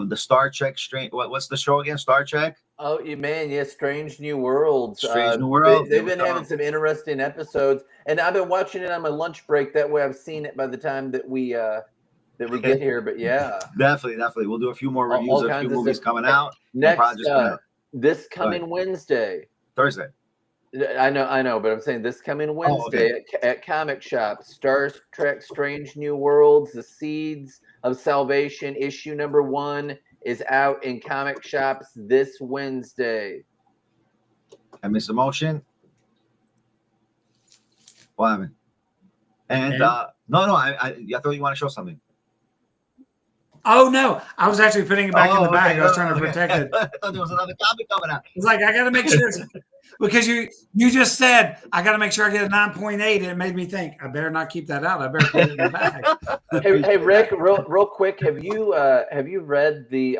the Star Trek. What's the show again? Star Trek? Oh, man, yes, Strange New Worlds. New Worlds. They've been having some interesting episodes, and I've been watching it on my lunch break. That way, I've seen it by the time that we get here. But yeah, definitely, we'll do a few more reviews of a few movies coming out. Next, this coming Wednesday, Thursday. I know, but I'm saying this coming Wednesday at Comic Shop, Star Trek: Strange New Worlds: The Seeds of Salvation, issue number 1 is out in comic shops this Wednesday. I miss Motion. What happened? And Okay. no, I thought you want to show something. Oh no, I was actually putting it back in the bag. Okay. I was trying to protect it. I thought there was another comic coming out. It's like I got to make sure because you just said I got to make sure I get a 9.8, and it made me think I better not keep that out. I better put it in the bag. Hey Rick, real quick, have you read the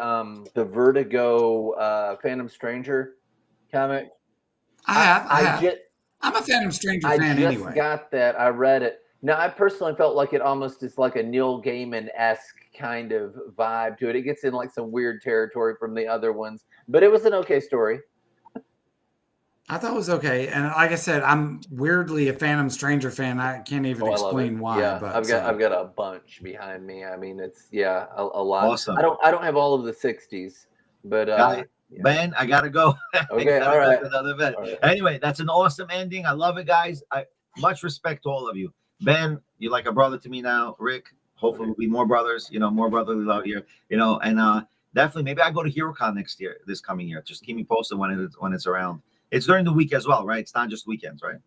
Vertigo Phantom Stranger comic? I have. Just I'm a Phantom Stranger I fan just anyway. got that. I read it. Now, I personally felt like it almost is like a Neil Gaiman-esque kind of vibe to it. It gets in like some weird territory from the other ones, but it was an okay story. I thought it was okay, and like I said, I'm weirdly a Phantom Stranger fan. I can't even I love explain it. why. Yeah, But I've got a bunch behind me. I mean, it's a lot. Awesome. I don't have all of the 60s, but Yeah. Ben, I gotta go. Okay, all right. To another event. All right. Anyway, that's an awesome ending. I love it, guys. Much respect to all of you. Ben, you're like a brother to me now. Rick, hopefully we'll be more brothers. More brotherly love here. And definitely maybe I go to HeroCon this coming year. Just keep me posted when it's around. It's during the week as well, right? It's not just weekends, right?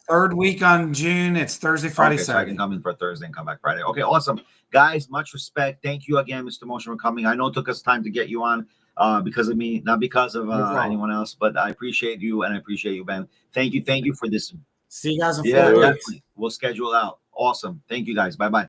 third week on June, it's Thursday, Friday, Okay, so I Saturday. can come in for Thursday and come back Friday. Okay, awesome. Guys, much respect. Thank you again, Mr. Motion, for coming. I know it took us time to get you on because of me, not because of anyone else, but I appreciate you and I appreciate you, Ben. Thank you for this. See you guys in 4 Yeah, weeks. definitely. We'll schedule out. Awesome. Thank you, guys. Bye-bye.